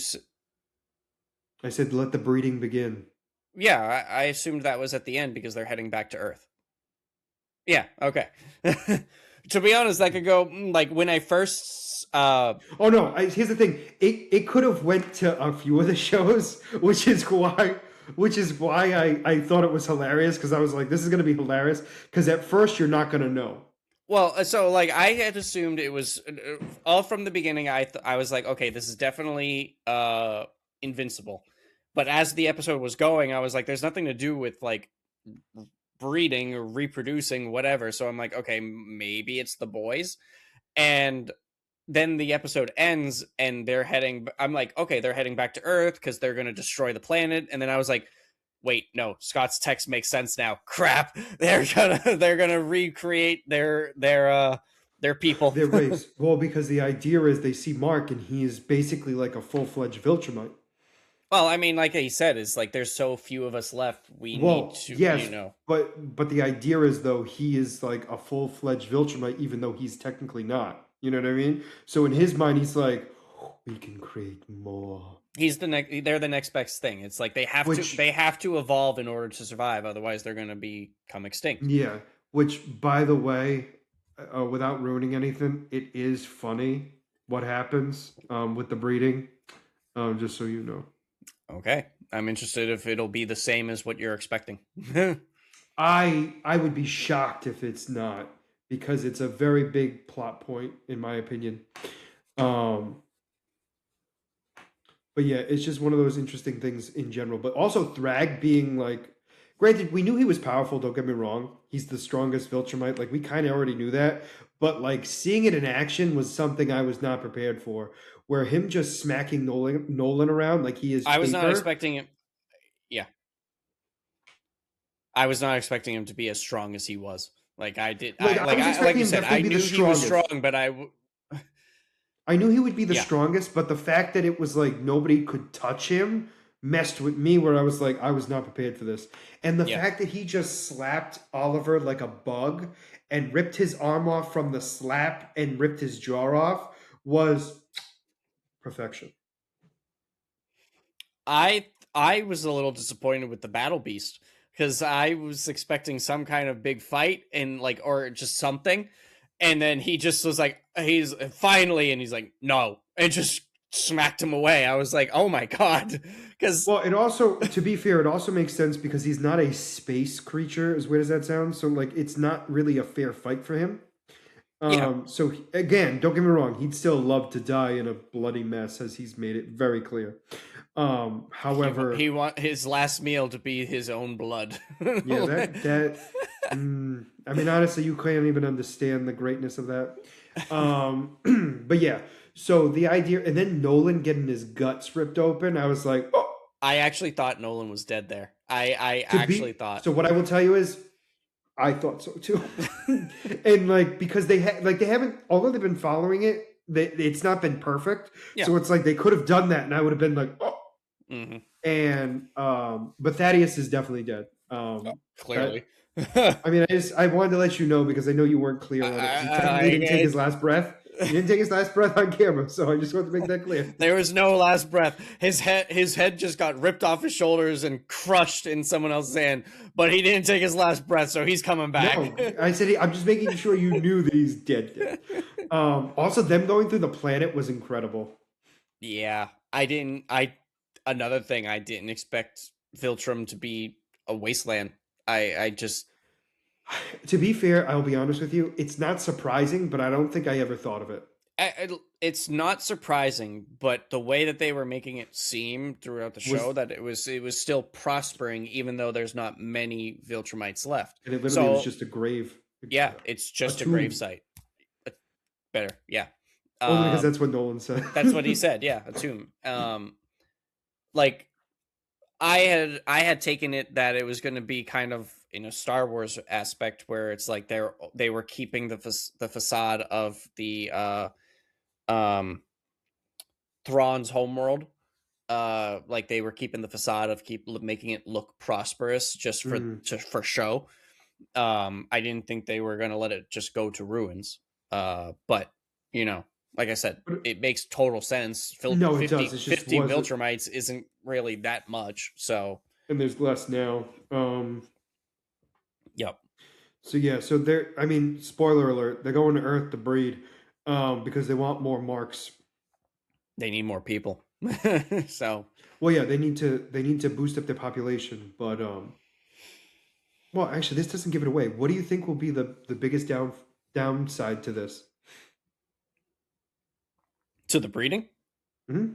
I said, "Let the breeding begin." yeah, I assumed that was at the end because they're heading back to Earth. Yeah, okay. To be honest, that could go like when I first. Oh no! Here's the thing. It could have went to a few of the shows, which is why I thought it was hilarious because I was like, this is gonna be hilarious because at first you're not gonna know. Well, so like I had assumed it was all from the beginning. I was like, okay, this is definitely Invincible. But as the episode was going, I was like, there's nothing to do with like breeding or reproducing, whatever. So I'm like, okay, maybe it's the boys. And then the episode ends and they're heading. I'm like, okay, they're heading back to Earth because they're going to destroy the planet. And then I was like, wait, no, Scott's text makes sense now. Crap, they're gonna recreate their people. Their race. Well, because the idea is they see Mark and he is basically like a full-fledged Viltrumite. Well, I mean, like he said, it's like there's so few of us left. We need Well, to, yes, but the idea is though he is like a full-fledged Viltrumite, even though he's technically not. You know what I mean? So in his mind, he's like, we can create more. he's the next. They're the next best thing. It's like they have to evolve in order to survive. Otherwise, they're going to become extinct. Yeah. Which, by the way, without ruining anything, it is funny what happens with the breeding. Just so you know. Okay, I'm interested if it'll be the same as what you're expecting. I would be shocked if it's not, because it's a very big plot point in my opinion. But yeah, it's just one of those interesting things in general. But also Thrag being like, granted, we knew he was powerful, don't get me wrong. He's the strongest Viltrumite. Like, we kind of already knew that. But like seeing it in action was something I was not prepared for. Where him just smacking Nolan around like he is I was paper. not expecting it. Yeah. I was not expecting him to be as strong as he was. Like I did. Like you said, I knew he was strong, but I knew he would be the strongest, but the fact that it was like nobody could touch him messed with me, where I was like, I was not prepared for this. And the fact that he just slapped Oliver like a bug and ripped his arm off from the slap and ripped his jaw off was perfection. I was a little disappointed with the Battle Beast because I was expecting some kind of big fight and like, or just something. And then he just was like, he's finally, and he's like, no, and just smacked him away. I was like, oh my God. Because, well, it also, to be fair, it also makes sense because he's not a space creature, as weird as that sounds. So, like, it's not really a fair fight for him. So, again, don't get me wrong, he'd still love to die in a bloody mess, as he's made it very clear. However, he want his last meal to be his own blood. Yeah, I mean, honestly, you can't even understand the greatness of that. But yeah, so the idea, and then Nolan getting his guts ripped open, I was like, oh. I actually thought Nolan was dead there. I actually thought. So what I will tell you is, I thought so too. And like, because they haven't, although they've been following it, it's not been perfect. Yeah. So it's like they could have done that, and I would have been like, oh. Mm-hmm. And but Thaddeus is definitely dead. Clearly. I mean, I wanted to let you know because I know you weren't clear on it. He definitely didn't take his last breath. He didn't take his last breath on camera, so I just wanted to make that clear. There was no last breath. His head just got ripped off his shoulders and crushed in someone else's hand, but he didn't take his last breath, so he's coming back. No, I said I'm just making sure you knew that he's dead. Also, them going through the planet was incredible. Yeah, another thing, I didn't expect Viltrum to be a wasteland. I just... To be fair, I'll be honest with you, it's not surprising, but I don't think I ever thought of it. It's not surprising, but the way that they were making it seem throughout the show that it was still prospering, even though there's not many Viltrumites left. And it literally was just a grave. Yeah, it's just a grave site. Better, yeah. Only because that's what Nolan said. That's what he said, yeah, a tomb. Like, I had taken it that it was going to be kind of in a Star Wars aspect where it's like they were keeping the facade of the Thrawn's homeworld, like they were keeping the facade of making it look prosperous just for show. I didn't think they were going to let it just go to ruins. But you know, like I said, it makes total sense. No, it does. 50 Viltrumites isn't really that much. So, and there's less now. Yep. So yeah, so they're, I mean, spoiler alert, they're going to Earth to breed because they want more marks. They need more people. So, well, yeah, they need to boost up their population, but well, actually, this doesn't give it away. What do you think will be the biggest downside to this? To the breeding? Mm-hmm.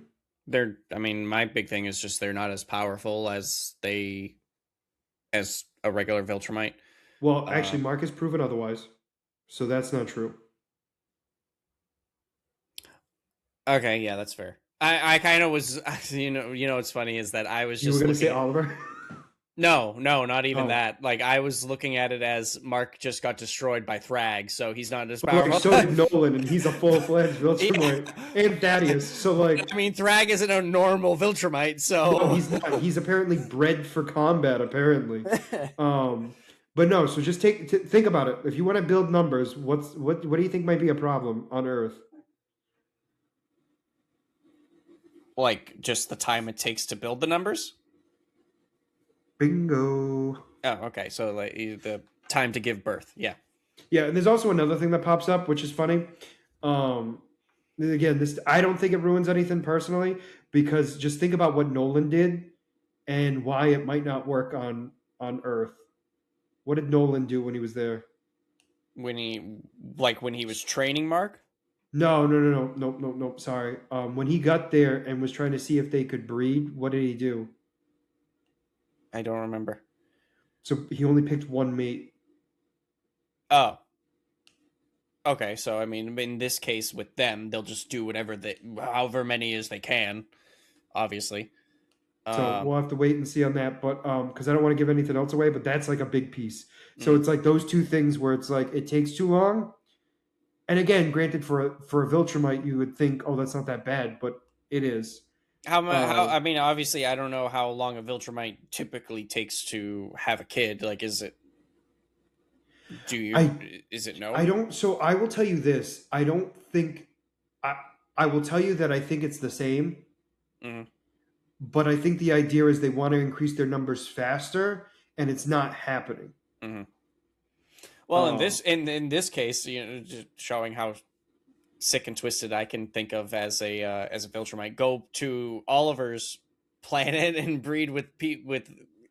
I mean, my big thing is just they're not as powerful as a regular Viltrumite. Well, actually, Mark has proven otherwise, so that's not true. Okay, yeah, that's fair. I kind of was, you know, what's funny is that I was just... You were going to say Oliver? No, not even Oh, that. Like I was looking at it as Mark just got destroyed by Thrag, so he's not as but like powerful. so did Nolan, and he's a full-fledged Yeah. Viltrumite, and Thaddeus. So like, I mean, Thrag isn't a normal Viltrumite, no, so he's not. He's apparently bred for combat. Apparently, um, but no. So just think about it. If you want to build numbers, what do you think might be a problem on Earth? like just the time it takes to build the numbers. Bingo. Oh, okay. So like the time to give birth. Yeah. Yeah, and there's also another thing that pops up, which is funny. Um, again, this I don't think it ruins anything personally because just think about what Nolan did and why it might not work on Earth. What did Nolan do when he was there? When he was training Mark. No. Sorry. When he got there and was trying to see if they could breed, what did he do? I don't remember. So he only picked one mate. Oh. Okay, so I mean, in this case with them, they'll just do however many as they can, obviously. So we'll have to wait and see on that, but because I don't want to give anything else away, but that's like a big piece. So Mm. it's like those two things where it's like it takes too long. And again, granted, for a Viltrumite, you would think, oh, that's not that bad, but it is. How? I mean, obviously, I don't know how long a Viltrumite typically takes to have a kid. Like, is it? Is it I known? don't. So I will tell you this. I don't think. I will tell you that I think it's the same. Mm-hmm. But I think the idea is they want to increase their numbers faster, and it's not happening. Mm-hmm. Well, in this case, just showing how sick and twisted I can think of as a Viltrumite, go to Oliver's planet and breed with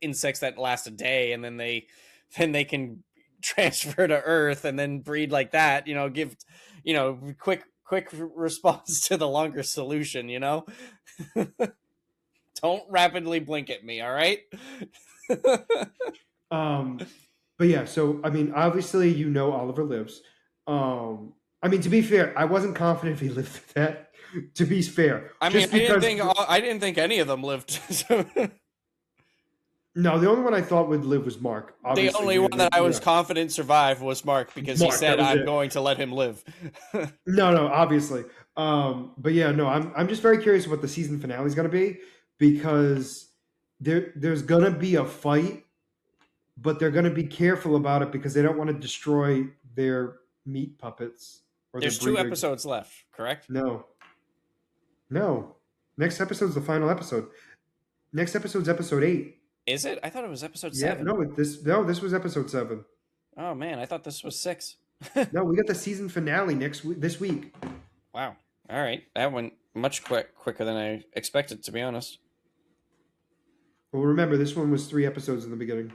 insects that last a day, and then they can transfer to Earth and then breed like that. Give quick response to the longer solution. Don't rapidly blink at me, all right? But yeah, so I mean, obviously, Oliver lives. I mean, to be fair, I wasn't confident if he lived through that. To be fair, I mean, just because I didn't think any of them lived. no, the only one I thought would live was Mark. The Obviously, only one that I was confident survived was Mark because he Mark, said, that was "I'm it. going to let him live." No, obviously. But yeah, no, I'm just very curious what the season finale is going to be because there's going to be a fight, but they're going to be careful about it because they don't want to destroy their meat puppets or their There's 2 breeders. episodes left, correct? No. Next episode's the final episode. Next episode's episode 8. Is it? I thought it was episode Yeah, 7. this was episode 7. Oh man, I thought this was 6. No, we got the season finale this week. Wow. All right, that went much quicker than I expected, to be honest. Well, remember this one was 3 episodes in the beginning.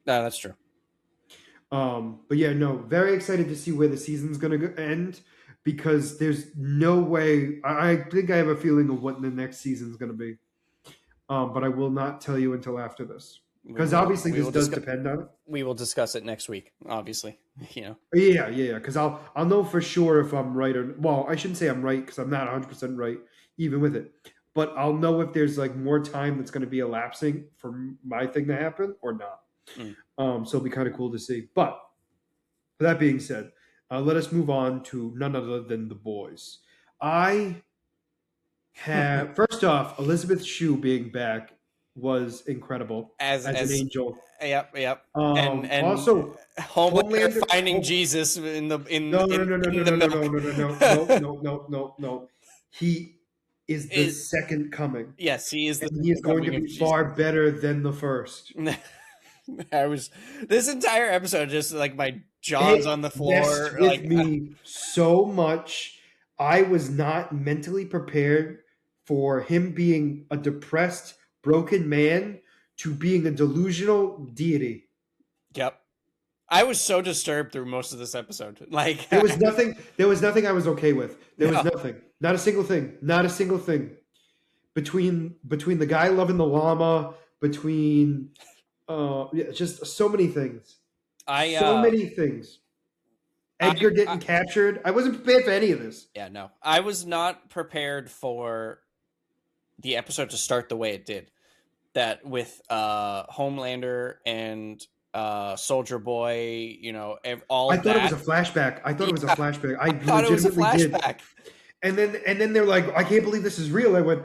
No, that's true. But yeah, no, very excited to see where the season's going to end because there's no way. I think I have a feeling of what the next season's going to be. But I will not tell you until after this because obviously this does depend on it. We will discuss it next week, obviously. Yeah. Because I'll know for sure if I'm right or well, I shouldn't say I'm right because I'm not 100% right even with it. But I'll know if there's like more time that's going to be elapsing for my thing to happen or not. So it'll be kind of cool to see. But that being said, let us move on to none other than the boys. I have first off, Elizabeth Shue being back was incredible as an angel. Yep. And also Homelander finding Jesus in the no. He is the second coming. Yes, he is. And he is going to be far better than the first. This entire episode just like my jaw's on the floor. Messed with me so much. I was not mentally prepared for him being a depressed, broken man to being a delusional deity. Yep. I was so disturbed through most of this episode. Like there was nothing I was okay with. There was nothing. Not a single thing. Between the guy loving the llama, between just so many things. So many things. Edgar getting captured. I wasn't prepared for any of this. Yeah, no. I was not prepared for the episode to start the way it did. that with Homelander and Soldier Boy, you know, all I of thought it was a that. flashback. I thought it was a Yeah, flashback. I I thought it was a legitimately did. flashback. And then they're like, I can't believe this is real. I went,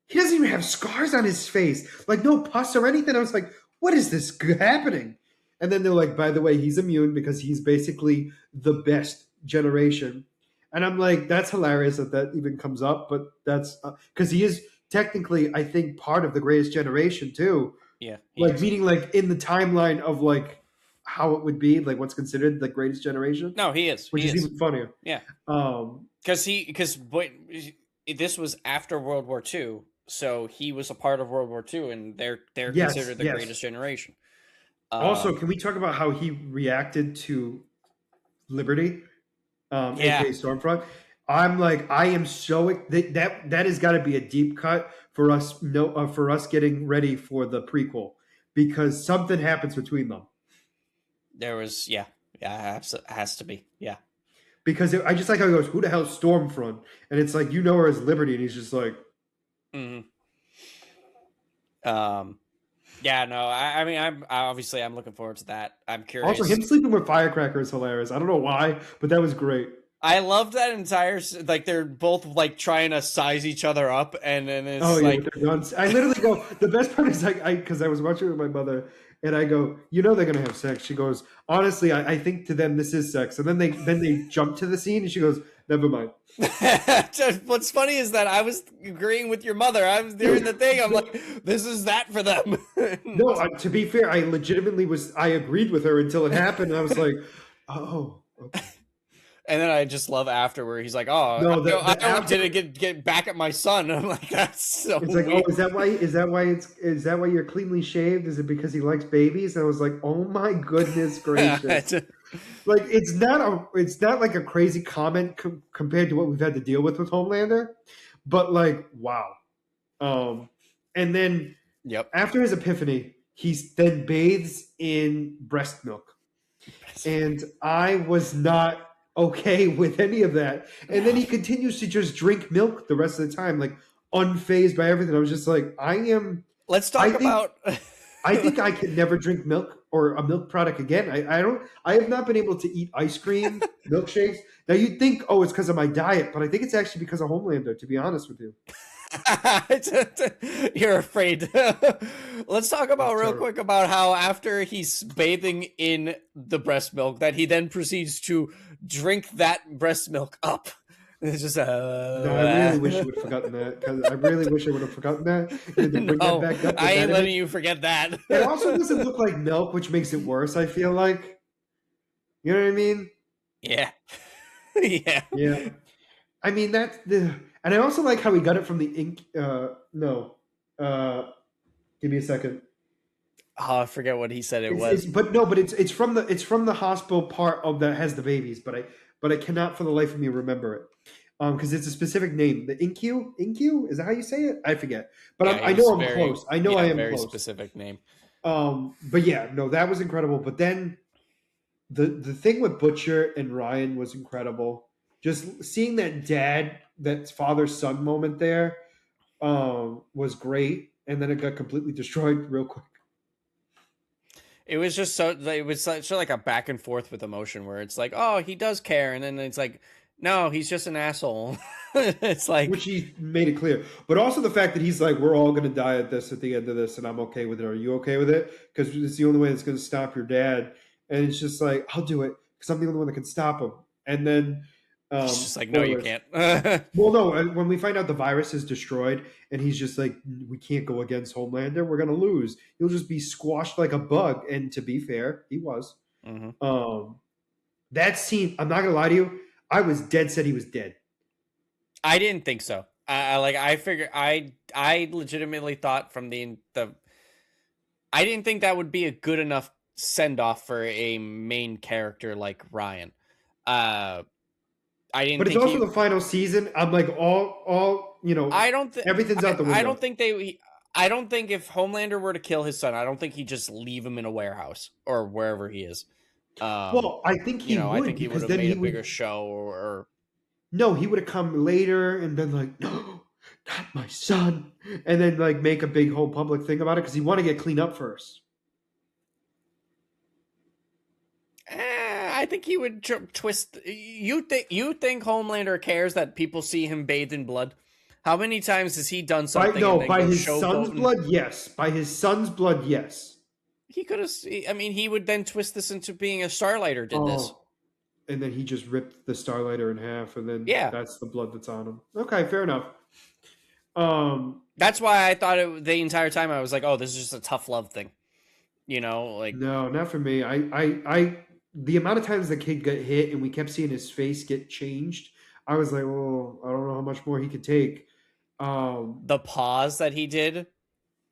he doesn't even have scars on his face, like no pus or anything. I was like, what is this happening? And then they're like, by the way, he's immune because he's basically the best generation. And I'm like, that's hilarious that that even comes up, but that's because he is technically, I think, part of the greatest generation too. Yeah, he Like is. meaning like in the timeline of like how it would be, like what's considered the greatest generation, No, he is. which He is is. even funnier. Yeah, Um, because this was after World War II, so he was a part of World War II, and they're yes, considered the yes. greatest generation. Also, Um, can we talk about how he reacted to Liberty, yeah, aka Stormfront? I'm like, I am so that has got to be a deep cut for us. No, for us getting ready for the prequel because something happens between them. there was yeah, has to be yeah. Because I just like how he goes, "Who the hell's Stormfront?" And it's like you know her as Liberty, and he's just like, Hmm. Um, yeah, no, I mean, I'm looking forward to that. I'm also curious. him sleeping with Firecracker is hilarious. I don't know why, but that was great. I loved that entire like they're both like trying to size each other up, and then Oh it's yeah, with like their guns. I literally go. The best part is like I because I was watching it with my mother, and I go, you know they're gonna have sex. She goes, honestly, I think to them this is sex. And then they jump to the scene, and she goes, never mind. What's funny is that I was agreeing with your mother. I was during the thing. I'm like, this is that for them. No, to be fair, I legitimately was. I agreed with her until it happened, and I was like, oh, okay. And then I just love after where he's like, "Oh, No, I the only after. did it get back at my son." I'm like, "That's so It's like, oh, weird." is that why you're cleanly shaved? Is it because he likes babies? And I was like, oh my goodness gracious. Like it's not like a crazy comment compared to what we've had to deal with Homelander, but like wow. And then Yep. after his epiphany, he then bathes in breast milk, and I was not okay with any of that. And then he continues to just drink milk the rest of the time, like unfazed by everything. I was just like, Let's I talk think about. I think I could never drink milk or a milk product again. I don't. I have not been able to eat ice cream, milkshakes. Now you'd think, oh, it's because of my diet, but I think it's actually because of Homelander. To be honest with you, You're afraid. Let's talk about it's real terrible. quick about how after he's bathing in the breast milk, that he then proceeds to drink that breast milk up. It's just No, I really wish you would have forgotten that because I really wish I would have forgotten that. And to bring that no, back up with I that ain't letting image, you forget that. it also doesn't look like milk, which makes it worse. I feel like, you know what I mean? Yeah, yeah. Yeah. I mean that's the, and I also like how he got it from the ink. No, uh, give me a second. Oh, I forget what he said it It's was. but no, but it's from the hospital part of that has the babies, but I cannot for the life of me remember it. Because it's a specific name. The Incu, is that how you say it? I forget. But Yeah, he I know was I'm very close. I know I yeah, am very close. specific name. But yeah, no, that was incredible. But then the thing with Butcher and Ryan was incredible. Just seeing that father son moment there, was great. And then it got completely destroyed real quick. It was just so it was such like a back and forth with emotion where it's like, oh, he does care, and then it's like, no, he's just an asshole. It's Which like, he made it clear. But also the fact that he's like, we're all going to die at the end of this, and I'm okay with it. Are you okay with it? Because it's the only way that's going to stop your dad. And it's just like, I'll do it because I'm the only one that can stop him. And then, he's just like, no, you spoilers. can't. Well, no, when we find out the virus is destroyed, and he's just like, we can't go against Homelander. We're going to lose. He'll just be squashed like a bug. And to be fair, he was. Hmm. Um, that scene, I'm not going to lie to you, I was dead set he was dead. I didn't think so. I figured I legitimately thought from the I didn't think that would be a good enough send off for a main character like Ryan. Uh, I didn't But it's think also he. the final season. I'm like all I don't think. everything's out the I don't window. think they. I don't think if Homelander were to kill his son, I don't think he'd just leave him in a warehouse or wherever he is. Well, I think he I would think he would because have then made he a bigger would show or no, he would have come later and been like, no, not my son, and then like make a big whole public thing about it because he want to get cleaned up first. I think he would twist. You think Homelander cares that people see him bathed in blood? How many times has he done something and then By go his son's showboating? blood, yes. By his son's blood, yes. He could have. I mean, he would then twist this into being a Starlighter did this. And then he just ripped the Starlighter in half, and then Yeah, that's the blood that's on him. Okay, fair enough. That's why I thought the entire time I was like, oh, this is just a tough love thing. You know, like no, not for me. I the amount of times the kid got hit and we kept seeing his face get changed, I was like, oh, I don't know how much more he could take. The pause that he did.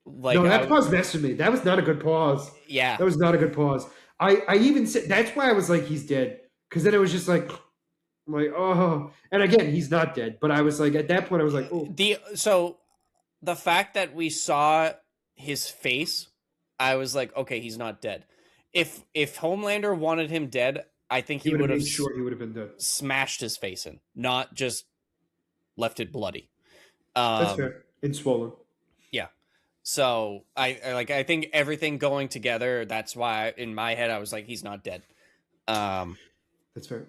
Like, no, that pause messed with me. That was not a good pause. Yeah, that was not a good pause. I even said that's why I was like, he's dead, because then it was just like, oh, and again, he's not dead, but I was like, at that point, I was like, oh. The fact that we saw his face, I was like, okay, he's not dead. If Homelander wanted him dead, I think he would have made sure he would have been dead. Smashed his face in, not just left it bloody. That's fair. And swollen. Yeah. So I think everything going together. That's why in my head I was like, he's not dead. That's fair.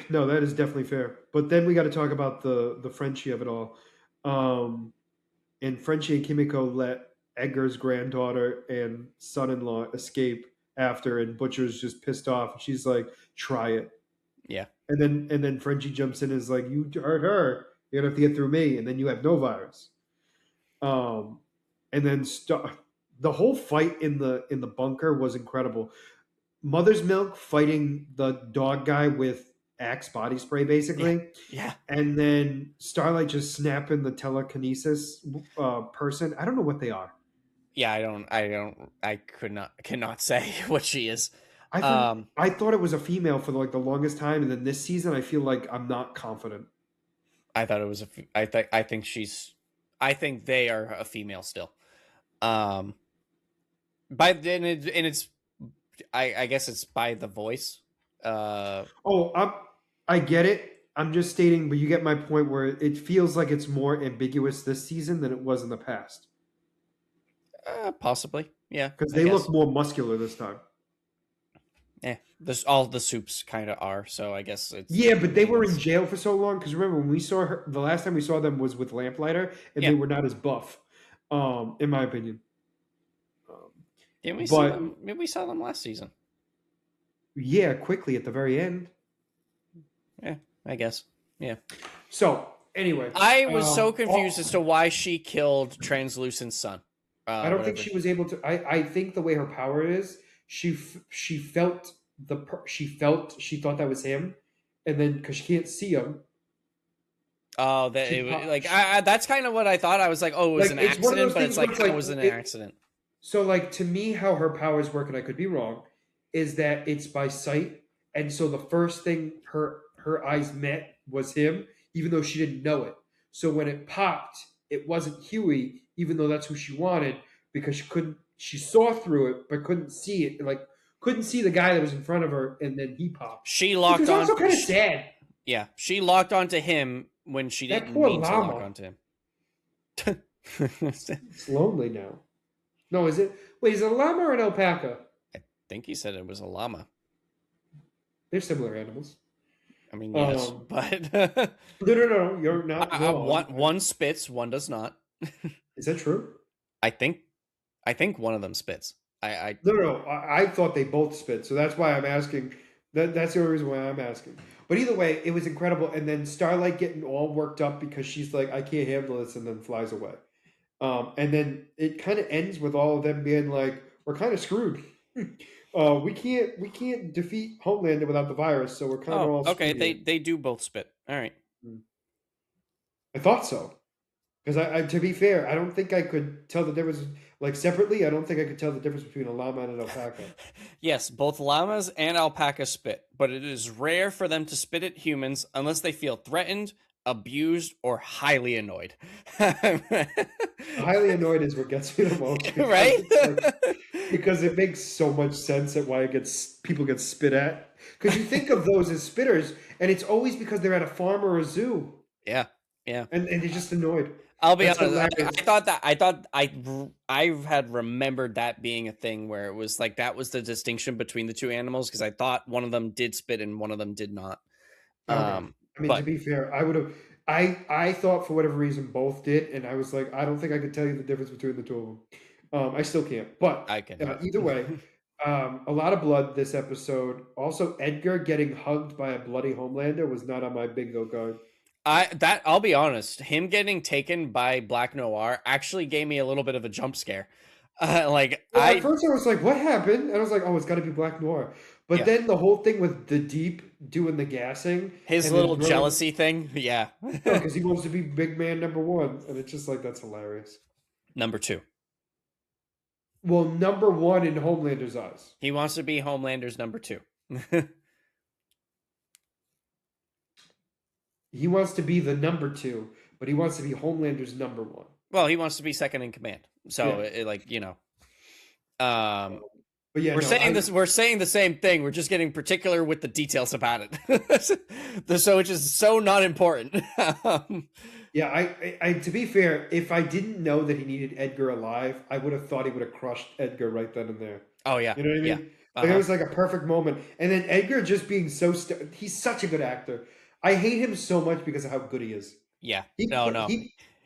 No, that is definitely fair. But then we got to talk about the Frenchie of it all. And Frenchie and Kimiko let Edgar's granddaughter and son-in-law escape after, and Butcher's just pissed off. She's like, "Try it." Yeah. And then Frenchie jumps in and is like, "You hurt her. You're gonna have to get through me, and then you have no virus." And then the whole fight in the bunker was incredible. Mother's Milk fighting the dog guy with Axe body spray, basically. Yeah. And then Starlight just snapping the telekinesis person. I don't know what they are. Yeah, I cannot say what she is. I thought it was a female for like the longest time, and then this season I feel like I'm not confident. I thought it was I think they are a female still. I guess it's by the voice. I get it. I'm just stating, but you get my point where it feels like it's more ambiguous this season than it was in the past. Possibly, yeah. Because they look more muscular this time. Yeah, all the soups kind of are. So I guess it's but they were in jail for so long. Because remember when we saw her, the last time we saw them was with Lamplighter, and they were not as buff, in my opinion. Didn't we see them? Maybe we saw them last season. Yeah, quickly at the very end. Yeah, I guess. Yeah. So anyway, I was so confused as to why she killed Translucent's son. I don't think she was able to. I think the way her power is, she thought that was him, and then because she can't see him. Oh, that's kind of what I thought. I was like, oh, it was an accident, but it's like, how was it an accident? So, like, to me, how her powers work, and I could be wrong, is that it's by sight, and so the first thing her eyes met was him, even though she didn't know it. So when it popped, it wasn't Huey, even though that's who she wanted, because she saw through it, but couldn't see it, like couldn't see the guy that was in front of her, and then he popped. She locked on. Also kind of sad. Yeah, she locked onto him when she didn't mean to lock onto him. It's lonely now. No, is it? Wait, is it a llama or an alpaca? I think he said it was a llama. They're similar animals. I mean, yes, but no, you're not wrong. One spits, one does not. Is that true? I think one of them spits. No. I thought they both spit, so that's why I'm asking. That's the only reason why I'm asking. But either way, it was incredible. And then Starlight getting all worked up because she's like, I can't handle this, and then flies away. And then it kind of ends with all of them being like, we're kind of screwed. We can't defeat Homelander without the virus, so we're kind of all okay. screwed. They do both spit. All right. I thought so. Because I to be fair, I don't think I could tell the difference. Like separately, I don't think I could tell the difference between a llama and an alpaca. Yes, both llamas and alpacas spit, but it is rare for them to spit at humans unless they feel threatened, abused, or highly annoyed. Highly annoyed is what gets me the most, right? Because it makes so much sense at why people get spit at. Because you think of those as spitters, and it's always because they're at a farm or a zoo. Yeah. And they're just annoyed. I'll be That's honest. hilarious. I had remembered that being a thing where it was like that was the distinction between the two animals because I thought one of them did spit and one of them did not. Okay. I mean, to But be fair, I would have. I thought for whatever reason both did, and I was like, I don't think I could tell you the difference between the two of them. I still can't. But I can. either way, a lot of blood this episode. Also, Edgar getting hugged by a bloody Homelander was not on my bingo card. I'll be honest, him getting taken by Black Noir actually gave me a little bit of a jump scare. Like Well, at first I was like, "What happened?" And I was like, "Oh, it's got to be Black Noir." But yeah, then the whole thing with the Deep doing the gassing his and then little throwing, jealousy thing, yeah. because he wants to be big man number one, and it's just like that's hilarious. Number 2. Well, number one in Homelander's eyes. He wants to be Homelander's number 2. He wants to be the number two, but he wants to be Homelander's number one. Well, he wants to be second in command. So, But yeah, we're saying this. We're saying the same thing. We're just getting particular with the details about it. So, which is so not important. Yeah, I to be fair, if I didn't know that he needed Edgar alive, I would have thought he would have crushed Edgar right then and there. Oh yeah, You know what I mean? yeah. Like it was like a perfect moment. And then Edgar just being so he's such a good actor. I hate him so much because of how good he is. Yeah. He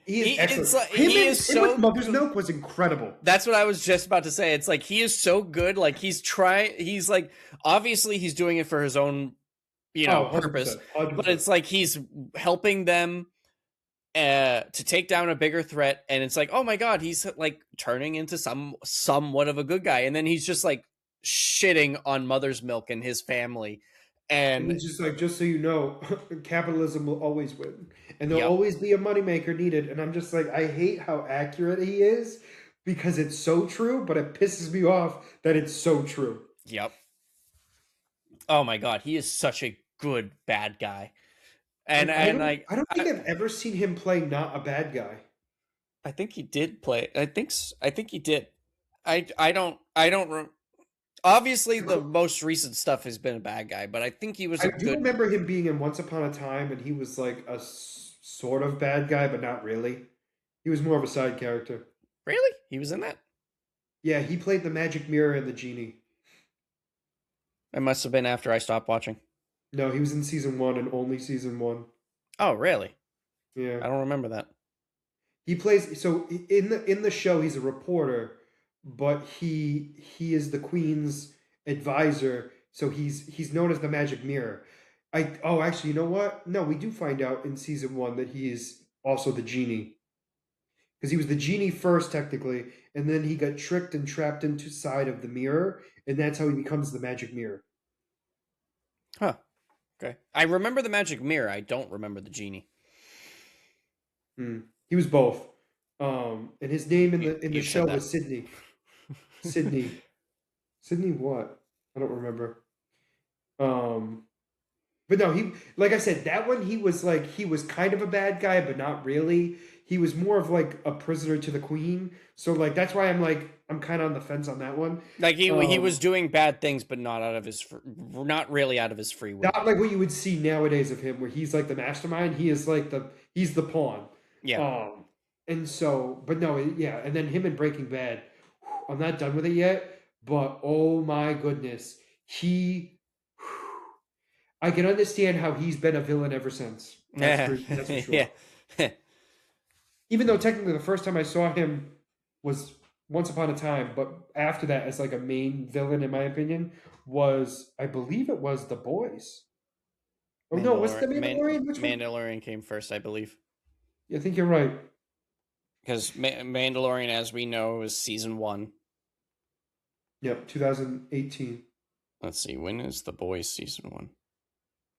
is excellent. Like, him with Mother's Milk was incredible. That's what I was just about to say. It's like he is so good. Like he's like obviously he's doing it for his own, purpose. 100%. But it's like he's helping them to take down a bigger threat, and it's like, oh my god, he's like turning into somewhat of a good guy, and then he's just like shitting on Mother's Milk and his family. And he's just like, just so you know, capitalism will always win. And there'll always be a moneymaker needed. And I'm just like, I hate how accurate he is because it's so true, but it pisses me off that it's so true. Yep. Oh my god, he is such a good bad guy. And I don't think I've ever seen him play not a bad guy. I think he did play. I think he did. I don't. Obviously, the most recent stuff has been a bad guy, but I think he was. I do remember him being in Once Upon a Time, and he was like a sort of bad guy, but not really. He was more of a side character. Really? He was in that? Yeah, he played the magic mirror and the genie. It must have been after I stopped watching. No, he was in season 1 and only season 1. Oh, really? Yeah, I don't remember that. He plays in the show. He's a reporter, but he is the Queen's advisor. So he's known as the Magic Mirror. Actually, you know what? No, we do find out in season 1 that he is also the genie, because he was the genie first technically, and then he got tricked and trapped into side of the mirror, and that's how he becomes the Magic Mirror. Huh. Okay. I remember the Magic Mirror. I don't remember the genie. He was both. And his name in the show was Sydney. Sydney. Sydney what? I don't remember. But no, he, like I said, that one he was kind of a bad guy, but not really. He was more of like a prisoner to the Queen. So like that's why I'm kind of on the fence on that one. Like he was doing bad things, but not not really out of his free will. Not like what you would see nowadays of him, where he's like the mastermind. He is like he's the pawn. Yeah. And so, but no, yeah. And then him in Breaking Bad, I'm not done with it yet, but oh my goodness, I can understand how he's been a villain ever since. That's for sure. Yeah. Even though technically the first time I saw him was Once Upon a Time, but after that, as like a main villain, in my opinion, was, I believe it was The Boys. Oh no, what's the Mandalorian? Which one? Mandalorian came first, I believe. Yeah, I think you're right. Because Mandalorian, as we know, is season 1. Yep, 2018. Let's see, when is The Boys season 1?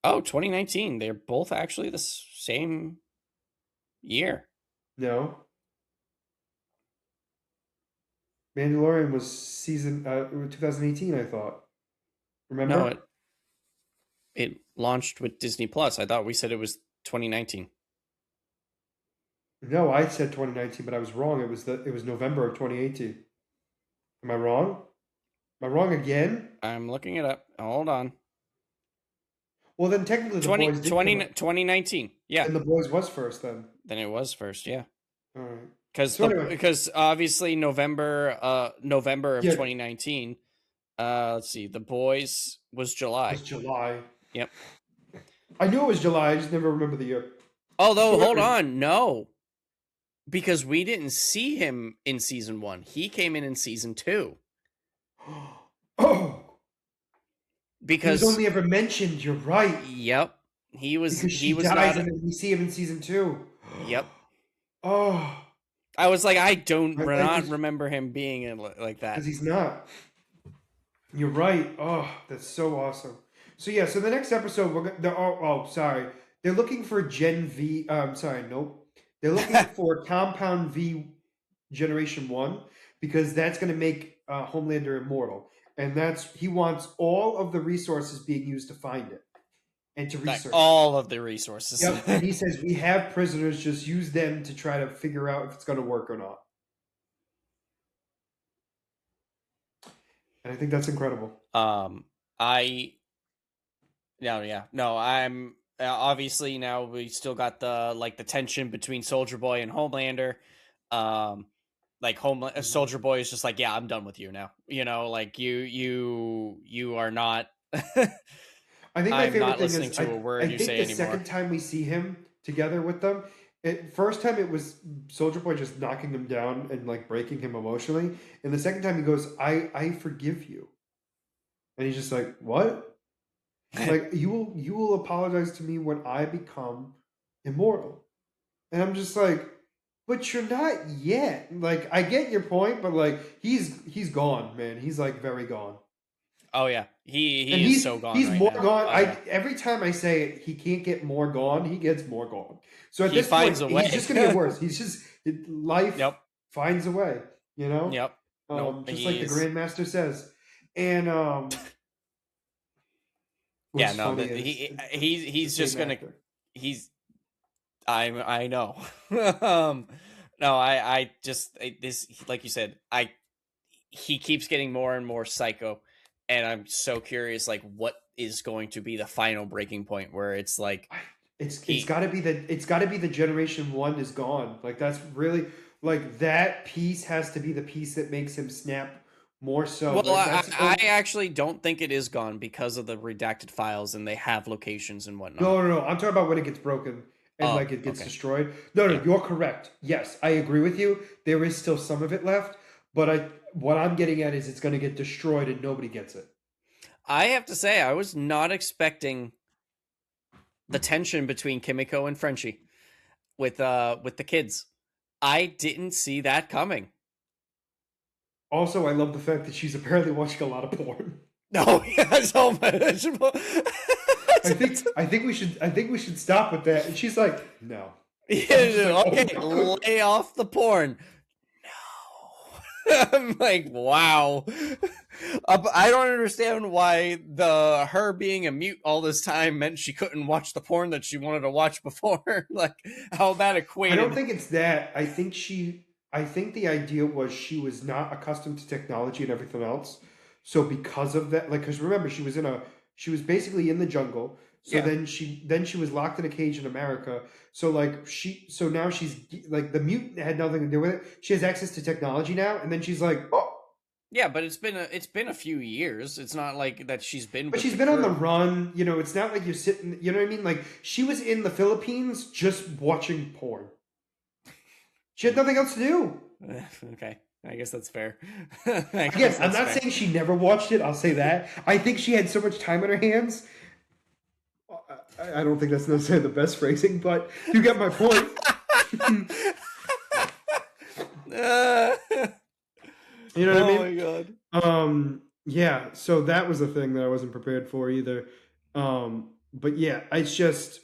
Oh, 2019. They're both actually the same year. No. Mandalorian was season 2018, I thought. Remember? No, it launched with Disney Plus. I thought we said it was 2019. No, I said 2019, but I was wrong. It was November of 2018. Am I wrong? Am I wrong again? I'm looking it up. Hold on. Well, then technically the Boys did 2019. Yeah. And The Boys was first then. Then it was first, yeah. All right. Because So anyway, because obviously November of yeah, 2019. Let's see, The Boys was it was July. July. Yep. I knew it was July. I just never remember the year. Although, So hold anyway, on, no, because we didn't see him in season 1. He came in season 2. oh, he was Because only ever mentioned. You're right, yep, because he she was dies, not. and then we see him in season 2. Yep. Oh, I was like, I don't I not just remember him being in like because that. he's not. You're right. Oh, that's so awesome. So yeah, so the next episode sorry. They're looking for Gen V. Sorry, nope. They're looking for Compound V Generation 1 because that's going to make Homelander immortal. And he wants all of the resources being used to find it and to Like research it. all of the resources. Yep. And he says, we have prisoners, just use them to try to figure out if it's going to work or not. And I think that's incredible. I no, I'm obviously now we still got the tension between Soldier Boy and Homelander. Like Soldier Boy is just like, yeah, I'm done with you now. Like you are not. I think my I'm favorite not thing listening is to a I word you think say the anymore. second time we see him together with them, first time it was Soldier Boy just knocking him down and like breaking him emotionally, and the second time he goes, I forgive you," and he's just like, "What? Like you will apologize to me when I become immortal?" And I'm just like, "But you're not yet." Like I get your point, but like he's gone, man. He's like very gone. Oh yeah, And he is so gone he's right more now. gone. Oh yeah, Every time I say it, he can't get more gone. He gets more gone. So at he this point, finds a he's way. just gonna get worse. He's just life Yep, finds a way. You know, yep. Nope, just like the he's Grandmaster says. And yeah. what's No, funny that is it's the he's just same gonna actor. he's I know. No, I just this like you said, he keeps getting more and more psycho, and I'm so curious, like what is going to be the final breaking point where it's like It's he. got to be the Generation 1 is gone. Like that's really like that piece has to be the piece that makes him snap more so. Well, Like that's I actually don't think it is gone because of the redacted files, and they have locations and whatnot. no. I'm talking about when it gets broken and Oh, like it gets okay, destroyed. No, yeah. you're correct. Yes, I agree with you. There is still some of it left, but what I'm getting at is it's going to get destroyed and nobody gets it. I have to say, I was not expecting the tension between Kimiko and Frenchie with the kids. I didn't see that coming. Also, I love the fact that she's apparently watching a lot of porn. No, yeah, so much. I think we should stop with that. And she's like, no. I'm just like, Yeah, oh okay, no. lay off the porn. No. I'm like, wow. I don't understand why her being a mute all this time meant she couldn't watch the porn that she wanted to watch before. Like how that I equated. don't think it's that. I think the idea was she was not accustomed to technology and everything else. So because of that, like, because remember, she was basically in the jungle. So Yeah. then she was locked in a cage in America. So like so now she's like the mutant had nothing to do with it. She has access to technology now, and then she's like, oh, Yeah, but it's been a few years. It's not like that she's been but with she's the been on the crew. run. You know, it's not like you're sitting. You know what I mean? Like she was in the Philippines just watching porn. She had nothing else to do. Okay, I guess that's fair. Again, I'm not saying she never watched it. I'll say that. I think she had so much time on her hands. I don't think that's necessarily the best phrasing, but you get my point. You know what I Oh mean? my god. Yeah. So that was a thing that I wasn't prepared for either. But yeah, it's just,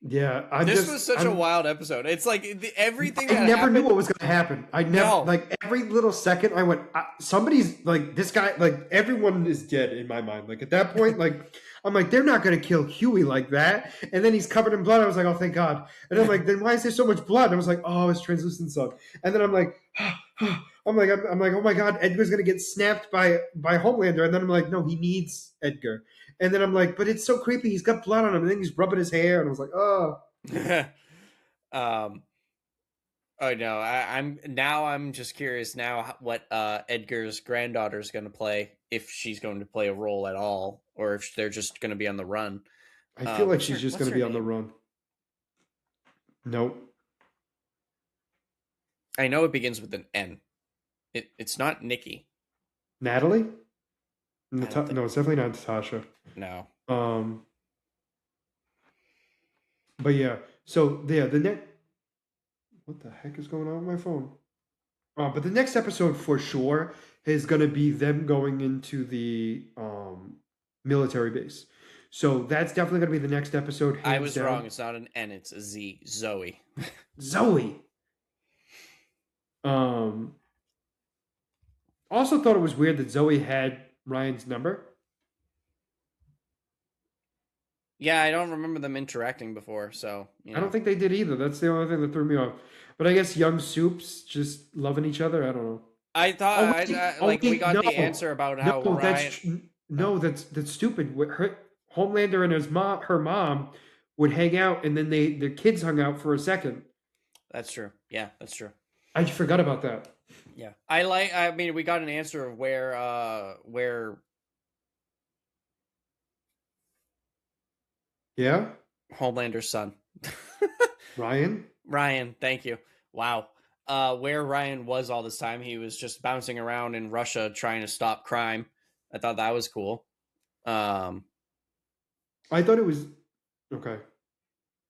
yeah. This was such a wild episode. It's like everything I that never knew happened. what was going to happen. I never No. like every little second I went, somebody's like this guy, like everyone is dead in my mind. Like at that point, like I'm like they're not going to kill Huey like that. And then he's covered in blood. I was like, oh, thank God. And I'm like, then why is there so much blood? I was like, oh, it's translucent son. And then I'm like, I'm like, oh my God, Edgar's going to get snapped by Homelander. And then I'm like, no, he needs Edgar. And then I'm like, but it's so creepy. He's got blood on him. And then he's rubbing his hair. And I was like, oh. Um, oh no, I'm just curious now what Edgar's granddaughter is going to play, if she's going to play a role at all, or if they're just going to be on the run. I feel like she's just What's going to her be on the name? run. Nope. I know it begins with an N. It's not Nikki. Natalie? I don't think. No, it's definitely not Natasha. No. Um, but yeah. So yeah, the next. What the heck is going on with my phone? But the next episode for sure is going to be them going into the military base. So that's definitely going to be the next episode. I Hands was down. wrong. It's not an N. It's a Z. Zoe. Zoe. Also thought it was weird that Zoe had Ryan's number. Yeah, I don't remember them interacting before, so I don't think they did either. That's the only thing that threw me off. But I guess young soups just loving each other. I don't know. I thought we got No, the answer about how no, Ryan. that's stupid. Her Homelander and her mom would hang out, and then their kids hung out for a second. That's true. Yeah, that's true. I forgot about that. Yeah, I mean, we got an answer of where Yeah, Homelander's son. Ryan. Ryan, thank you. Wow. Where Ryan was all this time, he was just bouncing around in Russia trying to stop crime. I thought that was cool. I thought it was okay.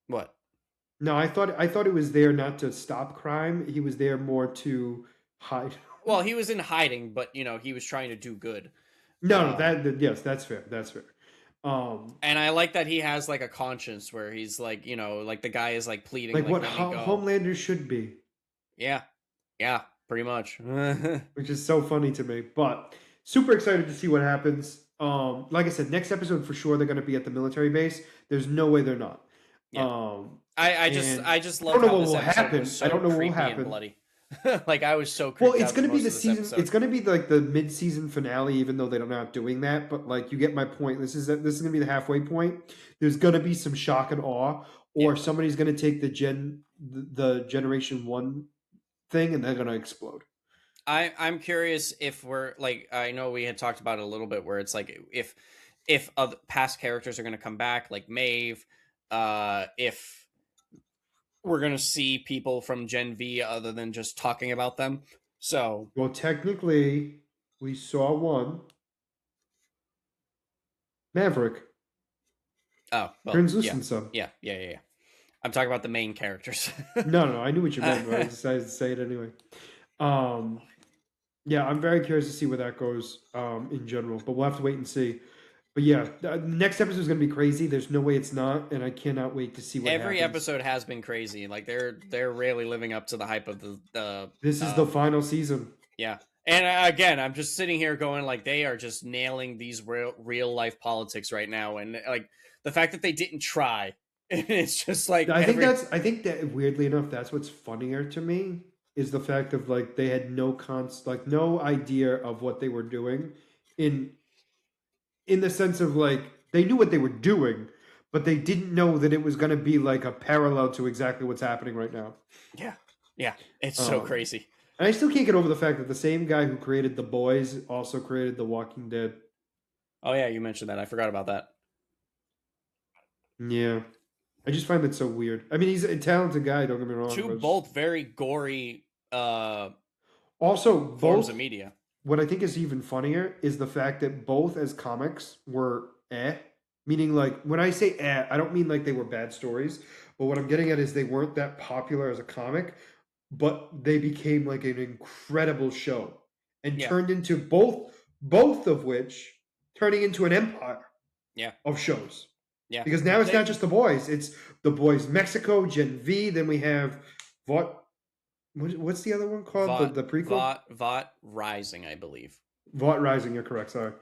What? No, I thought it was there not to stop crime. He was there more to hide. Well, he was in hiding, but he was trying to do good. No, yes, that's fair. That's fair. And I like that he has like a conscience where he's like, like the guy is like pleading, like what let me go. Homelander should be. Yeah, pretty much. Which is so funny to me, but super excited to see what happens. Like I said, next episode for sure they're going to be at the military base. There's no way they're not. Yeah. I just love how this episode happen. was so I don't know what will creepy happen. and bloody. Like I was so creeped well, it's out going to for be the most of this season. episode. It's going to be like the mid-season finale, even though they're not doing that. But like, you get my point. This is going to be the halfway point. There's going to be some shock and awe, or somebody's going to take the Generation 1 thing and they're going to explode. I'm curious if we're like, I know we had talked about it a little bit where it's like if other past characters are going to come back, like Maeve, if we're going to see people from Gen V other than just talking about them. So, well, technically, we saw one. Maverick. Oh, well, translucent some. Yeah. I'm talking about the main characters. No, I knew what you meant, but I decided to say it anyway. Yeah, I'm very curious to see where that goes in general, but we'll have to wait and see. But yeah, the next episode is going to be crazy. There's no way it's not, and I cannot wait to see what Every happens. episode has been crazy. Like they're really living up to the hype of the. This is the final season. Yeah, and again, I'm just sitting here going like they are just nailing these real life politics right now, and like the fact that they didn't try, it's just like I think that weirdly enough, that's what's funnier to me is the fact of like they had no idea of what they were doing in the sense of like they knew what they were doing, but they didn't know that it was going to be like a parallel to exactly what's happening right now. Yeah, it's so crazy. And I still can't get over the fact that the same guy who created The Boys also created The Walking Dead. Oh yeah, you mentioned that. I forgot about that. Yeah. I just find that so weird. I mean, he's a talented guy, don't get me wrong. Both very gory also forms of media. What I think is even funnier is the fact that both as comics were meaning like when I say I don't mean like they were bad stories, but what I'm getting at is they weren't that popular as a comic, but they became like an incredible show and turned into both of which turning into an empire of shows. Yeah. Because now it's not just The Boys, it's The Boys Mexico, Gen V, then we have what's the other one called? The prequel? Vought Rising, I believe. Vought Rising, you're correct, sorry.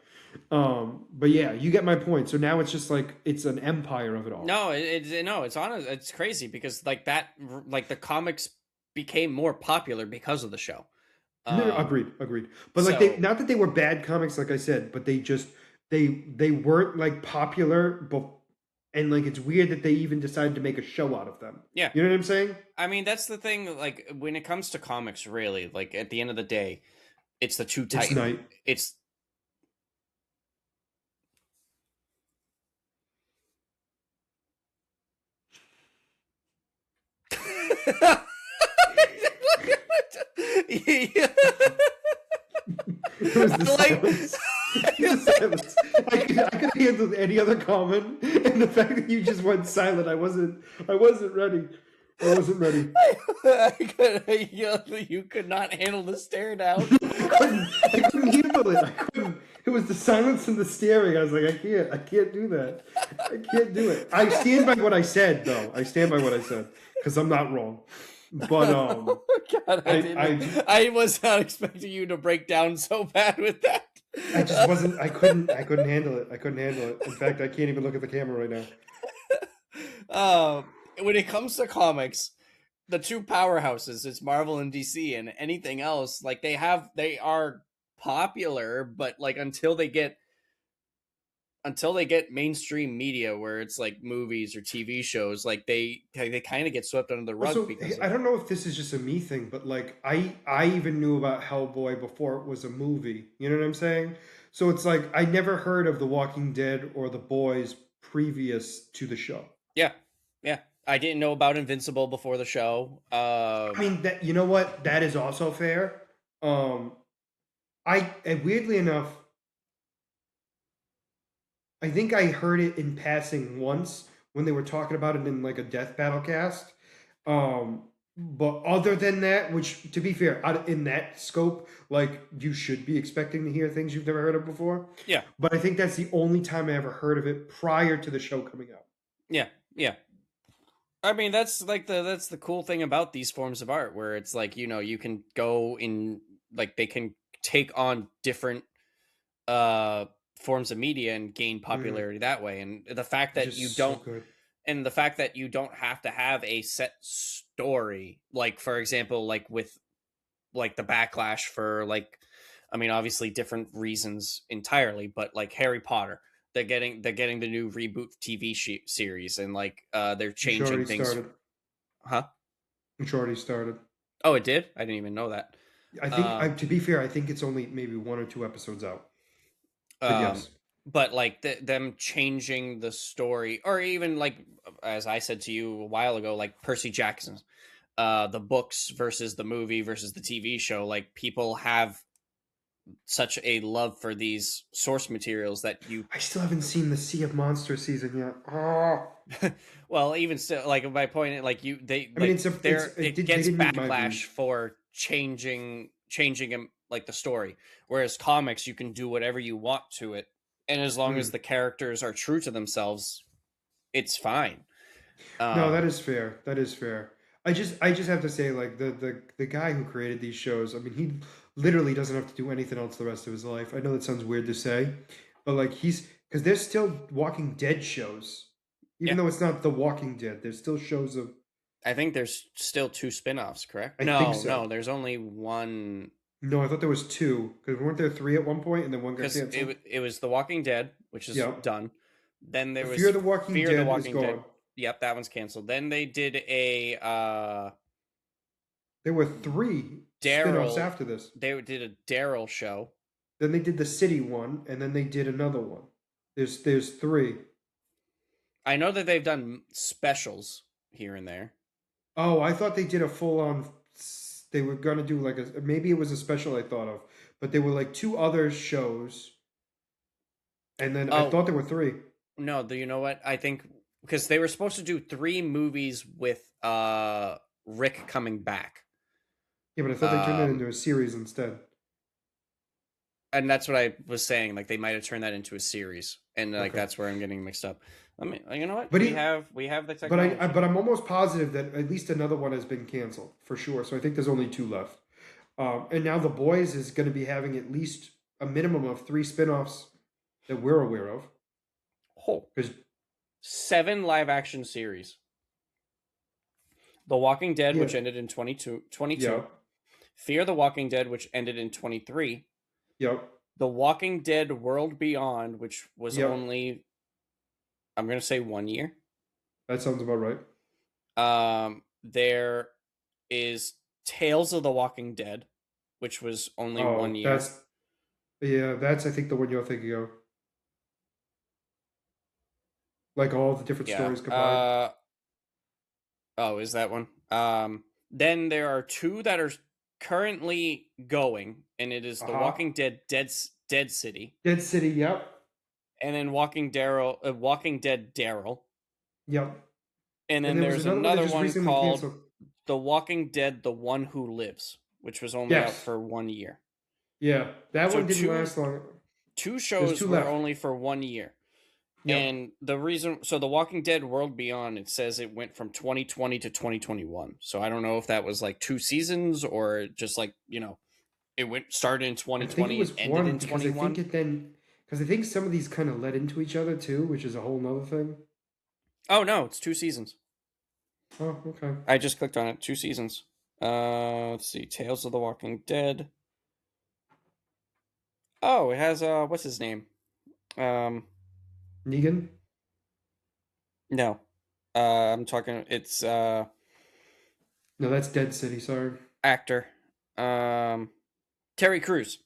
But yeah, you get my point. So now it's just like it's an empire of it all. No, it's crazy because like that, like the comics became more popular because of the show. No, agreed. But like they, not that they were bad comics, like I said, but they just they weren't like popular, but and like it's weird that they even decided to make a show out of them. Yeah. You know what I'm saying? I mean, that's the thing. Like when it comes to comics, really, like at the end of the day, it's the two It's titan. night. It's It was the like, silence. It was the silence. I could have handled any other comment, and the fact that you just went silent, I wasn't ready. I wasn't ready. you could not handle the stare down. I couldn't handle it. I couldn't. It was the silence and the staring. I was like, I can't do that. I can't do it. I stand by what I said, though. I stand by what I said because I'm not wrong. But God, I was not expecting you to break down so bad with that. I just wasn't. I couldn't handle it. I couldn't handle it. In fact, I can't even look at the camera right now. When it comes to comics, the two powerhouses, it's Marvel and DC, and anything else, like they are popular, but like until they get mainstream media where it's like movies or TV shows, like they kind of get swept under the rug. Also, Because I don't know if this is just a me thing, but like I even knew about Hellboy before it was a movie. You know what I'm saying? So it's like I never heard of The Walking Dead or The Boys previous to the show. Yeah. I didn't know about Invincible before the show. I mean, that, you know what? That is also fair. And weirdly enough, I think I heard it in passing once when they were talking about it in like a Death Battle cast. But other than that, which to be fair, in that scope, like you should be expecting to hear things you've never heard of before. Yeah. But I think that's the only time I ever heard of it prior to the show coming out. Yeah. I mean, that's the cool thing about these forms of art, where it's like, you can go in, like they can take on different forms of media and gain popularity that way. And the fact that you don't and the fact that you don't have to have a set story, like for example, like with like the backlash for like, I mean, obviously different reasons entirely, but like Harry Potter, they're getting the new reboot TV series, and like they're changing things. Started. Huh? It's already started. Oh, it did? I didn't even know that. I think, to be fair, I think it's only maybe 1 or 2 episodes out. But yes. But like them changing the story, or even like, as I said to you a while ago, like Percy Jackson, the books versus the movie versus the TV show, like people have such a love for these source materials that I still haven't seen the Sea of Monsters season yet. Oh. Well, even still, like my point, like it gets backlash for changing like the story, whereas comics, you can do whatever you want to it, and as long as the characters are true to themselves, it's fine. No, that is fair. I just have to say, like the guy who created these shows, I mean, he literally doesn't have to do anything else the rest of his life. I know that sounds weird to say, but like because there's still Walking Dead shows, even though it's not The Walking Dead. There's still shows of. I think there's still 2 spin-offs, correct? I think so. No, there's only 1. No, I thought there was 2, because weren't there 3 at one point, and then 1 got canceled? It was The Walking Dead, which is done. Then there was Fear the Walking Dead is gone. Dead. Yep, that one's canceled. Then they did a. There were 3 spin-offs after this. They did a Daryl show. Then they did the City one, and then they did another one. There's 3. I know that they've done specials here and there. Oh, I thought they did a full-on. They were gonna do like maybe it was a special I thought of, but there were like 2 other shows, and then I thought there were 3. No, you know what? I think because they were supposed to do 3 movies with Rick coming back. Yeah, but I thought they turned that into a series instead. And that's what I was saying. Like they might have turned that into a series, and like that's where I'm getting mixed up. I mean, you know what? But we have the technology. But I'm almost positive that at least another one has been canceled for sure. So I think there's only 2 left. And now The Boys is going to be having at least a minimum of 3 spinoffs that we're aware of. Oh, 7 live action series. The Walking Dead, which ended in 22. Yep. Fear the Walking Dead, which ended in 23. Yep. The Walking Dead World Beyond, which was only I'm gonna say 1 year. That sounds about right. There is Tales of the Walking Dead, which was only one Oh, year. that's I think the one you're thinking of. Like all the different Yeah. stories combined. Oh, is that one? Then there are two that are currently going, and it is The Uh-huh. Walking Dead Dead City, Dead City, yep. and then Walking Dead Daryl, Yep. and And then there was there's another one that another just one recently called canceled. The Walking Dead: The One Who Lives, which was only out Yes. for 1 year. Yeah. That So one didn't last long. two There's shows two were left. only for 1 year. Yep. And the reason, so The Walking Dead World Beyond, it says it went from 2020 to 2021. So I don't know if that was like 2 seasons or just like, it started in I think it 2020 and was ended one in because I think 21. it then because I think some of these kind of led into each other too, which is a whole nother thing. Oh no, it's 2 seasons. Oh, okay. I just clicked on it. 2 seasons. Let's see. Tales of the Walking Dead. Oh, it has what's his name? Um, Negan? no. I'm talking. It's No, that's Dead City, sorry. actor. Um, Terry Crews.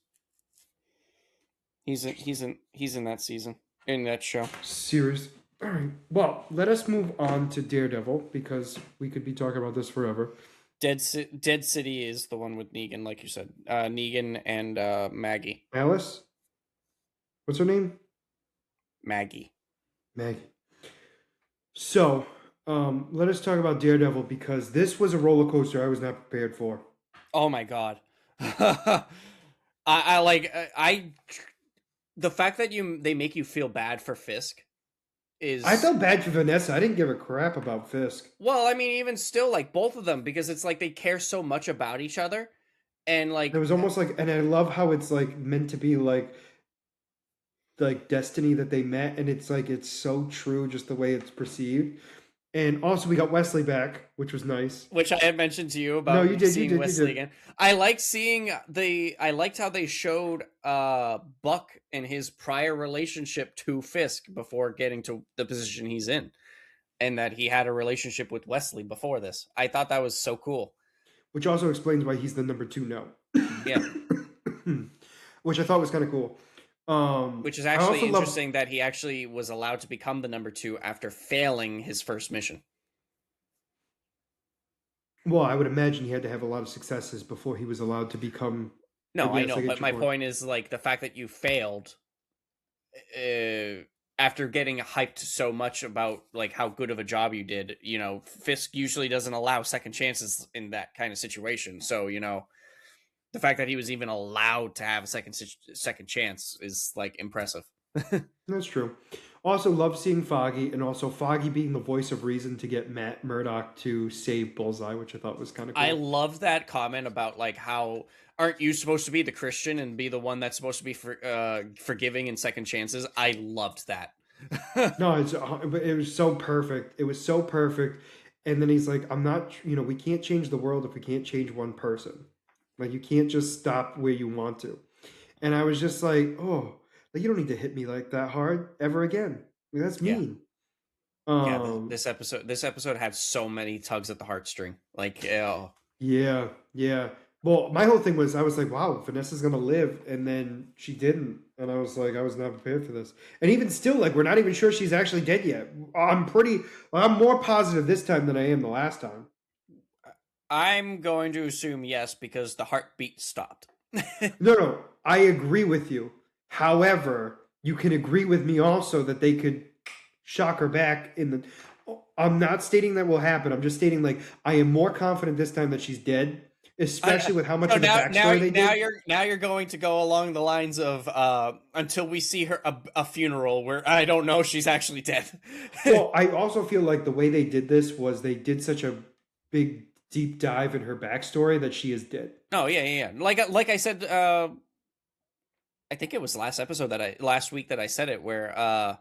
He's in that season, in that show. Series. Alright. Well, let us move on to Daredevil because we could be talking about this forever. Dead City is the one with Negan, like you said. Negan and Maggie. Alice? What's her name? Maggie. Maggie. So, let us talk about Daredevil because this was a roller coaster I was not prepared for. Oh my god. I like I the fact that they make you feel bad for Fisk I is, felt bad for Vanessa. I didn't give a crap about Fisk. well, I mean, even still, like both of them, because it's like they care so much about each other, and It like, was almost like, and I love how it's like meant to be like destiny that they met, and it's like it's so true, just the way it's perceived. And also, we got Wesley back, which was nice. which I had mentioned to you No, about you did, you seeing did, you Wesley did. again. I liked how they showed Buck and his prior relationship to Fisk before getting to the position he's in, and that he had a relationship with Wesley before this. I thought that was so cool. Which also explains why he's the number two now. Yeah. Which I thought was kind of cool. Which is I also actually love. interesting that he actually was allowed to become the number two after failing his first mission. Well, I would imagine he had to have a lot of successes before he was allowed to become. No, I Yes, know, I but get your my point. point is like the fact that you failed after getting hyped so much about like how good of a job you did. Fisk usually doesn't allow second chances in that kind of situation. So the fact that he was even allowed to have a second chance is like impressive. That's true. Also, love seeing Foggy, and also Foggy being the voice of reason to get Matt Murdock to save Bullseye, which I thought was kind of I cool. love that comment about like how aren't you supposed to be the Christian and be the one that's supposed to be forgiving and second chances? I loved that. No, but it was so perfect. It was so perfect. And then he's like, "I'm not. We can't change the world if we can't change one person. Like, you can't just stop where you want to." And I was just like, "Oh, like you don't need to hit me like that hard ever again. Like, that's Yeah, mean." yeah. Um, This episode had so many tugs at the heartstring. Like, oh, Yeah, yeah. Well, my whole thing was I was like, wow, Vanessa's gonna live, and then she didn't, and I was like, I was not prepared for this. And even still, like, we're not even sure she's actually dead yet. I'm more positive this time than I am the last time. I'm going to assume yes because the heartbeat stopped. No, no, I agree with you. However, you can agree with me also that they could shock her back in the. I'm not stating that will happen. I'm just stating like I am more confident this time that she's dead, especially with how much So of the now backstory they did. you're going to go along the lines of until we see her a funeral where I don't know she's actually dead. Well, I also feel like the way they did this was they did such a big deep dive in her backstory that she is dead. Oh yeah. Like I said, I think it was last week that I said it, where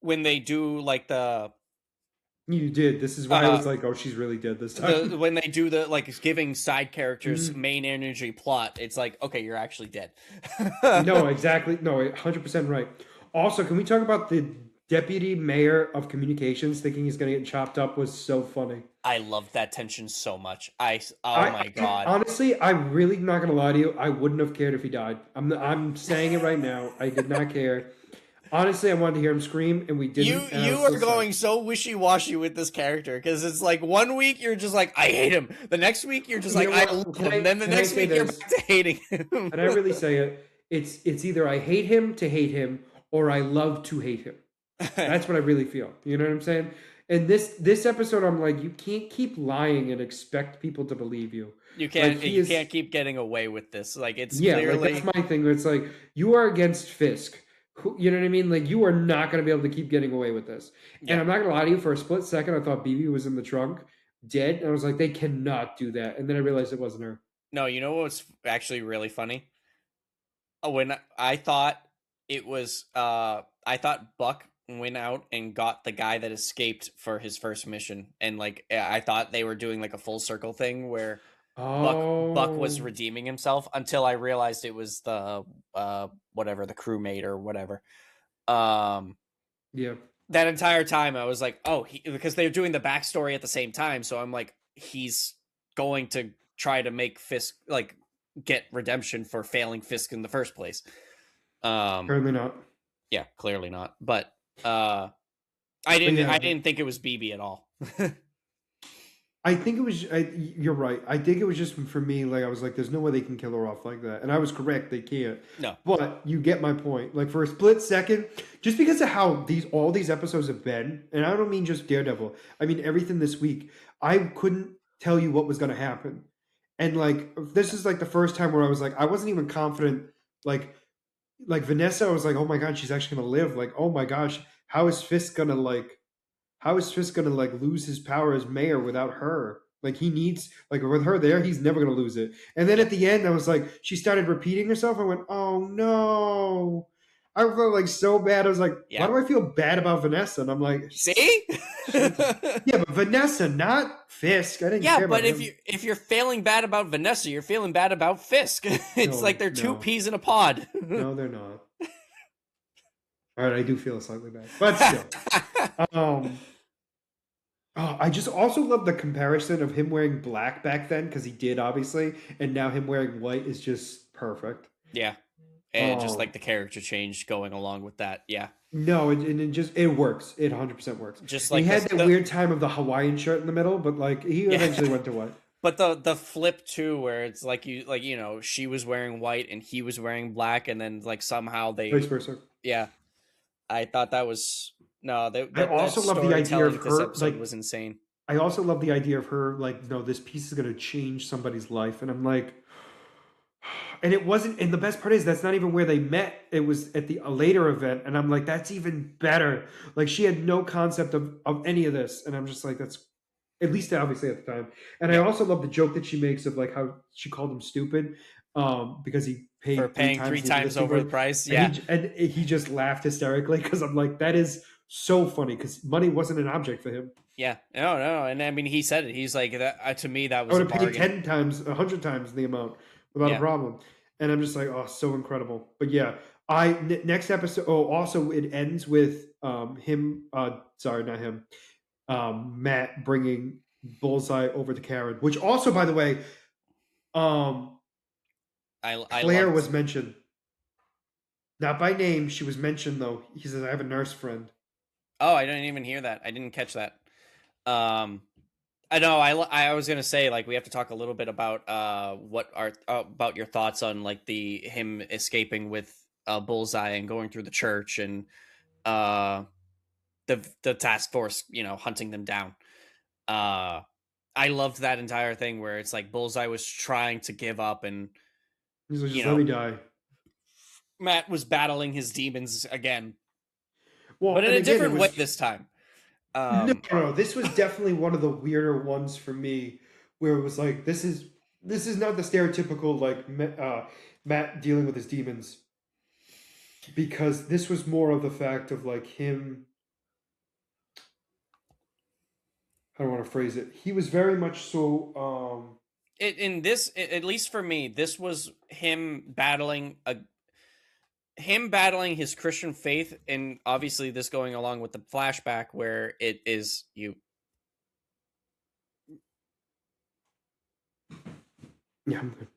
when they do like You did. This is why I uh was like, oh, she's really dead this time. when they do the like giving side characters Mhm. main energy plot, it's like, okay, you're actually dead. No, exactly. No, 100% right. Also, can we talk about deputy mayor of communications thinking he's going to get chopped up was so funny. I loved that tension so much. Oh I, my god. honestly, I'm really not going to lie to you. I wouldn't have cared if he died. I'm saying it right now. I did not care. Honestly, I wanted to hear him scream, and we didn't. And I You was so are going sad. so wishy-washy with this character because it's like one week you're just like, I hate him. The next week you're just You like, know I what? love him. Then the Can I next say week you're this? back to hating him. And I really say it. It's either I hate him to hate him, or I love to hate him. That's what I really feel. You know what I'm saying? And this episode, I'm like, you can't keep lying and expect people to believe you. You Like can't he you is, can't keep getting away with this. Like it's yeah. Like that's clearly my thing. It's like you are against Fisk. You know what I mean? Like you are not going to be able to keep getting away with this. And yeah. I'm not going to lie to you. For a split second, I thought BB was in the trunk, dead, and I was like, they cannot do that. And then I realized it wasn't her. No, you know what's actually really funny? When I thought it was I thought Buck went out and got the guy that escaped for his first mission, and like I thought they were doing like a full circle thing where Buck was Oh, redeeming himself until I realized it was the whatever, the crewmate or whatever. Um yeah. that entire time I was like, oh, because they're doing the backstory at the same time, so I'm like, he's going to try to make Fisk like get redemption for failing Fisk in the first place. Apparently not. Yeah, clearly not. But But yeah, I didn't think it was BB at all. I think it was. You're right. I think it was just for me. Like I was like, "There's no way they can kill her off like that," and I was correct. They can't. No. But you get my point. Like for a split second, just because of how all these episodes have been, and I don't mean just Daredevil. I mean everything this week. I couldn't tell you what was going to happen, and like this is like the first time where I was like, I wasn't even confident. Like Vanessa, I was like, "Oh my god, she's actually going to live." Like, oh my gosh, how is Fisk gonna like? How is Fisk gonna like lose his power as mayor without her? Like he needs like with her there, he's never gonna lose it. And then Yeah. at the end, I was like, she started repeating herself. I went, oh no. I felt like so bad. I was like, why Yeah. do I feel bad about Vanessa? And I'm like, See? yeah, but Vanessa, not Fisk. I didn't Yeah, care about but him. if you're feeling bad about Vanessa, you're feeling bad about Fisk. It's like No, they're two no, peas in a pod. no, they're not. All right, I do feel slightly bad, but still. Um, Oh, I just also love the comparison of him wearing black back then because he did obviously, and now him wearing white is just perfect. Yeah. And just like Um, the character change going along with that. Yeah. no, and it just it works. It 100% works. Just And he like had that the weird time of the Hawaiian shirt in the middle, but like he yeah. eventually went to white. But the flip too, where it's like you know, she was wearing white and he was wearing black, and then like somehow Vice they versa. yeah. I thought that was no, I that also love the idea storytelling of with this her episode like was insane. I also love the idea of her like no, this piece is gonna change somebody's life, and I'm like, and it wasn't. And the best part is that's not even where they met. It was at a later event, and I'm like, that's even better. Like she had no concept of any of this, and I'm just like, that's at least obviously at the time. And I Yeah. also love the joke that she makes of like how she called him stupid, because he For paid paying three times over the price. Yeah. and he just laughed hysterically because I'm like, that is so funny because money wasn't an object for him. Yeah. No. And I mean he said it. He's like that to me that I was a would have paid bargain. 10 times, 100 times the amount without a Yeah. problem. And I'm just like, oh, so incredible. But yeah, next episode. Oh, also it ends with him. Sorry, not him. Matt bringing Bullseye over to Karen, which also, by the way, I Claire loved was mentioned. Not by name. She was mentioned though. He says, I have a nurse friend. Oh, I didn't even hear that. I didn't catch that. I know. I was gonna say like we have to talk a little bit about what are about your thoughts on like the him escaping with Bullseye and going through the church and uh the task force, you know, hunting them down. Uh I loved that entire thing where it's like Bullseye was trying to give up and He's like, you just let know me die. Matt was battling his demons again, Well, but in and a again, it different way was this time. no, Um no, no. This was definitely one of the weirder ones for me, where it was like, this is not the stereotypical like Matt dealing with his demons, because this was more of the fact of like him. How do I want to phrase it? He was very much so. in this, at least for me, this was him battling a him battling his Christian faith, and obviously this going along with the flashback where it is you. Yeah, I'm good.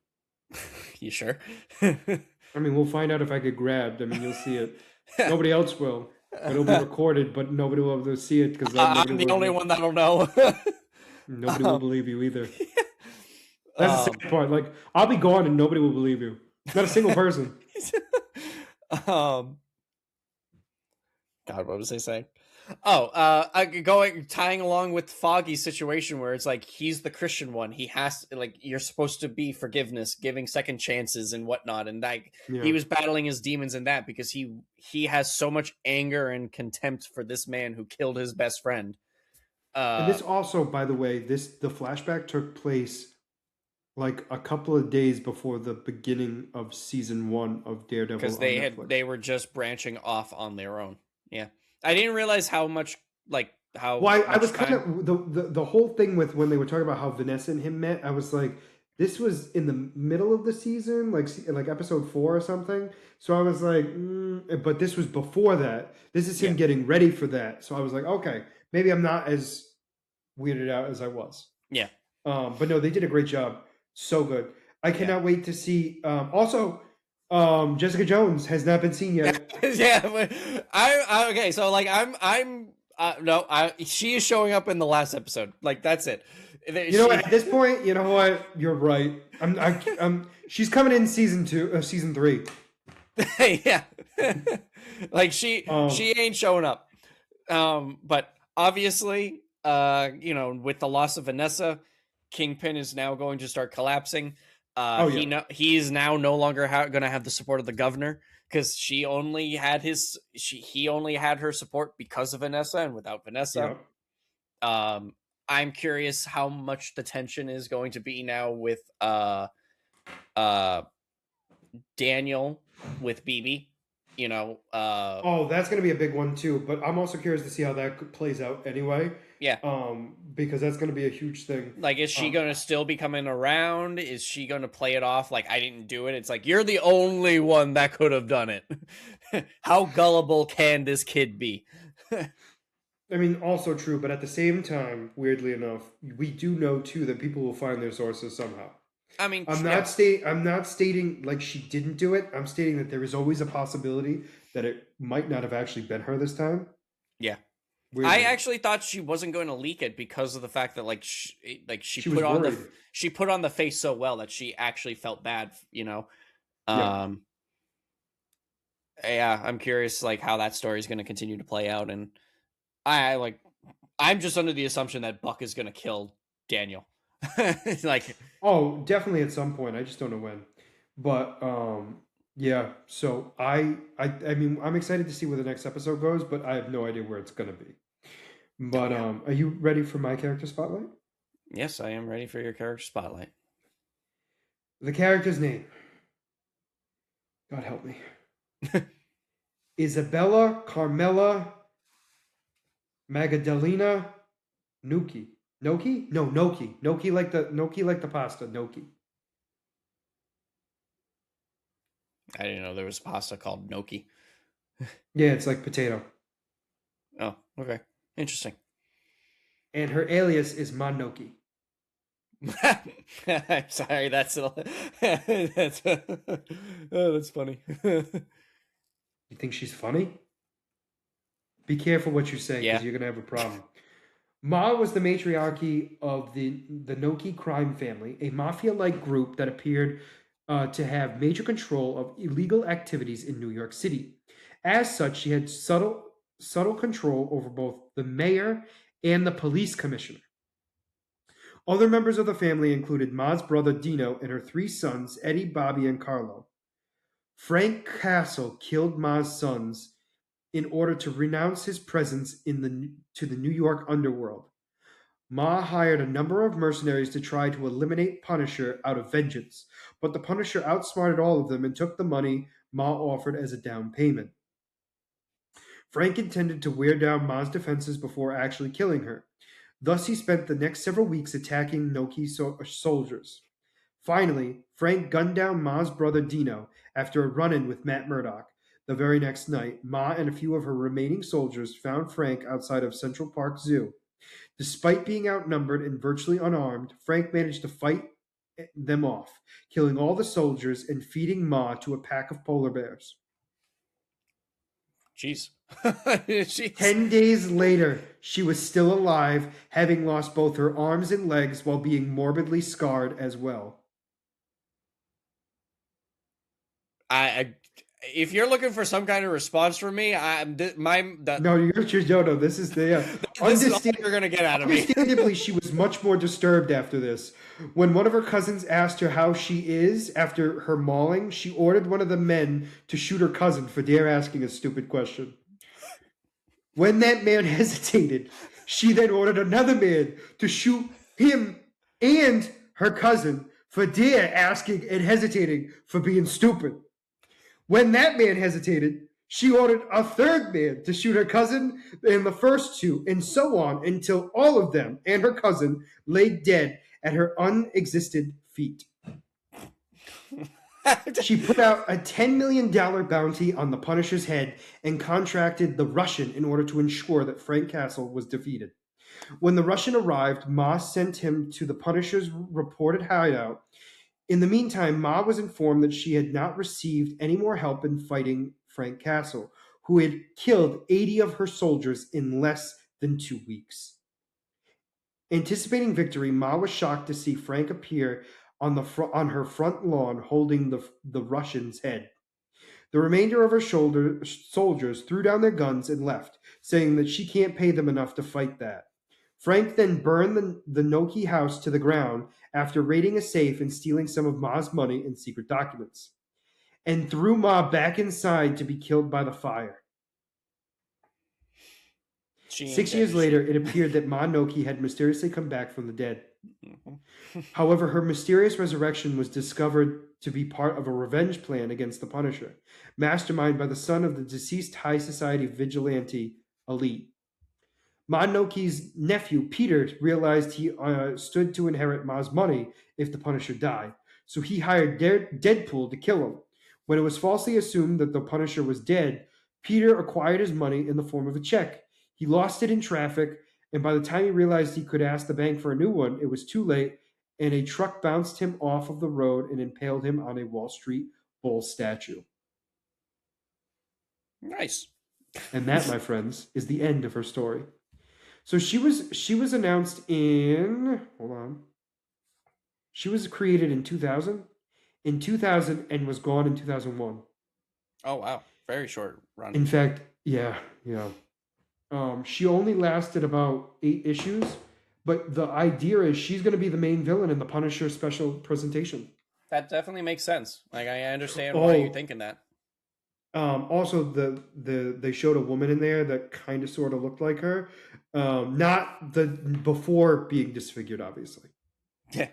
You sure? I mean, we'll find out if I get grabbed. I mean, you'll see it. Nobody else will, but it'll be recorded. But nobody will be able to see it because I'm the only one that'll know. Nobody will um, believe you either. That's the um, sad part. Like, I'll be gone and nobody will believe you. Not a single person. um, God, what was I saying? Oh, tying along with Foggy's situation where it's like he's the Christian one. He has like you're supposed to be forgiveness, giving second chances and whatnot, and like he Yeah. was battling his demons in that because he has so much anger and contempt for this man who killed his best friend. And this also, by the way, the flashback took place like a couple of days before the beginning of season 1 of Daredevil Because on Netflix. they were just branching off on their own. Yeah, I didn't realize how much how Well, I much was kind time. of the whole thing with when they were talking about how Vanessa and him met. I was like, this was in the middle of the season, like episode 4 or something. So I was like, but this was before that. This is him Yeah, getting ready for that. So I was like, okay, maybe I'm not as weirded out as I was. yeah, But no, they did a great job. So good. I yeah. cannot wait to see. Also, Jessica Jones has not been seen yet. Yeah, but I okay. So like I'm no, she is showing up in the last episode. Like that's it. You know what? At this point, you know what? You're right. She's coming in season 2, season 3. Yeah, like Um, she ain't showing up. But obviously, with the loss of Vanessa, Kingpin is now going to start collapsing. oh yeah, He's now no longer going to have the support of the governor because he only had her support because of Vanessa, and without Vanessa, yeah. um, I'm curious how much the tension is going to be now with uh Daniel with BB. Oh, that's gonna be a big one too. But I'm also curious to see how that plays out anyway. Yeah. Because that's gonna be a huge thing. Like, is she Um, going to still be coming around? Is she going to play it off like I didn't do it? It's like, you're the only one that could have done it. How gullible can this kid be? I mean, also true, but at the same time, weirdly enough, we do know too that people will find their sources somehow. I mean, I'm not stating like she didn't do it. I'm stating that there is always a possibility that it might not have actually been her this time. yeah. I Weirdly, actually thought she wasn't going to leak it because of the fact that she she was put on worried. she put on the face so well that she actually felt bad, Yeah. Um yeah, I'm curious like how that story is going to continue to play out, and I'm just under the assumption that Buck is going to kill Daniel. Like, Oh, definitely at some point. I just don't know when. But yeah. So I mean, I'm excited to see where the next episode goes, but I have no idea where it's gonna be. oh But yeah. are you ready for my character spotlight? Yes, I am ready for your character spotlight. The character's name. God help me. Isabella Carmela Magdalena Nuki. Noki? No, Noki. Noki like the pasta. Noki. I didn't know there was pasta called gnocchi. Yeah, it's like potato. Oh, okay. Interesting. And her alias is Monoki. I'm sorry, that's that's oh, that's funny. You think she's funny? Be careful what you say because Yeah. you're gonna have a problem. Ma was the matriarchy of the Noki crime family, a mafia-like group that appeared to have major control of illegal activities in New York City. As such, she had subtle control over both the mayor and the police commissioner. Other members of the family included Ma's brother Dino and her 3 sons, Eddie, Bobby, and Carlo. Frank Castle killed Ma's sons in order to renounce his presence to the New York underworld. Ma hired a number of mercenaries to try to eliminate Punisher out of vengeance, but the Punisher outsmarted all of them and took the money Ma offered as a down payment. Frank intended to wear down Ma's defenses before actually killing her. Thus, he spent the next several weeks attacking Noki soldiers. Finally, Frank gunned down Ma's brother Dino after a run-in with Matt Murdock. The very next night, Ma and a few of her remaining soldiers found Frank outside of Central Park Zoo. Despite being outnumbered and virtually unarmed, Frank managed to fight them off, killing all the soldiers and feeding Ma to a pack of polar bears. Jeez. Jeez. 10 days later, she was still alive, having lost both her arms and legs while being morbidly scarred as well. If you're looking for some kind of response from me, No, you're gonna choose no. This is the this is all you're gonna get out of me. Understandably, she was much more disturbed after this. When one of her cousins asked her how she is after her mauling, she ordered one of the men to shoot her cousin for dare asking a stupid question. When that man hesitated, she then ordered another man to shoot him and her cousin for dare asking and hesitating for being stupid. When that man hesitated, she ordered a third man to shoot her cousin and the first two, and so on until all of them and her cousin lay dead at her unexisted feet. She put out a $10 million bounty on the Punisher's head and contracted the Russian in order to ensure that Frank Castle was defeated. When the Russian arrived, Ma sent him to the Punisher's reported hideout. In the meantime, Ma was informed that she had not received any more help in fighting Frank Castle, who had killed 80 of her soldiers in less than 2 weeks. Anticipating victory, Ma was shocked to see Frank appear on her front lawn holding the Russian's head. The remainder of her soldiers threw down their guns and left, saying that she can't pay them enough to fight that. Frank then burned the Noki house to the ground after raiding a safe and stealing some of Ma's money and secret documents, and threw Ma back inside to be killed by the fire. 6 years later, it appeared that Ma Noki had mysteriously come back from the dead. However, her mysterious resurrection was discovered to be part of a revenge plan against the Punisher, masterminded by the son of the deceased high society vigilante elite. Ma Noki's nephew, Peter, realized he stood to inherit Ma's money if the Punisher died, so he hired Deadpool to kill him. When it was falsely assumed that the Punisher was dead, Peter acquired his money in the form of a check. He lost it in traffic, and by the time he realized he could ask the bank for a new one, it was too late, and a truck bounced him off of the road and impaled him on a Wall Street Bull statue. Nice. And that, my friends, is the end of her story. So she was announced in, hold on. She was created in 2000, and was gone in 2001. Oh wow, very short run. In fact, yeah. She only lasted about 8 issues, but the idea is she's going to be the main villain in the Punisher special presentation. That definitely makes sense. Like I understand why you're thinking that. Also, they showed a woman in there that kind of sort of looked like her. Not the before being disfigured, obviously. Yeah.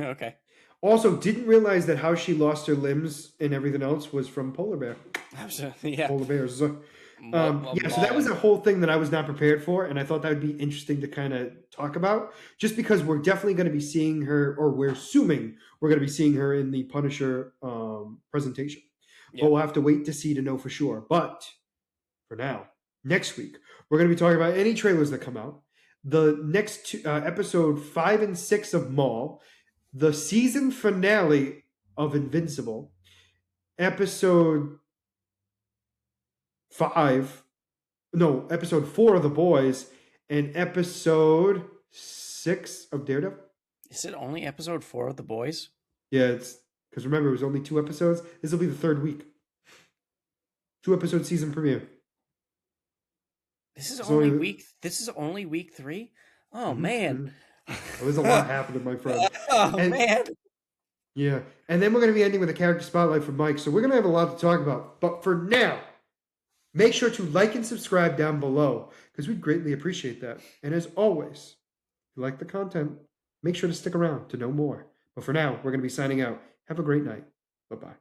Okay. Also, didn't realize that how she lost her limbs and everything else was from polar bear. Absolutely, yeah. Polar bears. So that was a whole thing that I was not prepared for, and I thought that would be interesting to kind of talk about, just because we're definitely going to be seeing her, or we're assuming we're going to be seeing her in the Punisher presentation. Yeah. But we'll have to wait to see to know for sure. But for now, next week, we're going to be talking about any trailers that come out. The next episode 5 and 6 of Maul, the season finale of Invincible, episode 4 of The Boys, and episode 6 of Daredevil. Is it only episode 4 of The Boys? Yeah, it's because remember it was only 2 episodes. This will be the 3rd week. 2-episode season premiere. This is only week 3? Oh man. There's a lot happening, my friend. Man. Yeah. And then we're going to be ending with a character spotlight from Mike. So we're going to have a lot to talk about. But for now, make sure to like and subscribe down below, because we'd greatly appreciate that. And as always, if you like the content, make sure to stick around to know more. But for now, we're going to be signing out. Have a great night. Bye-bye.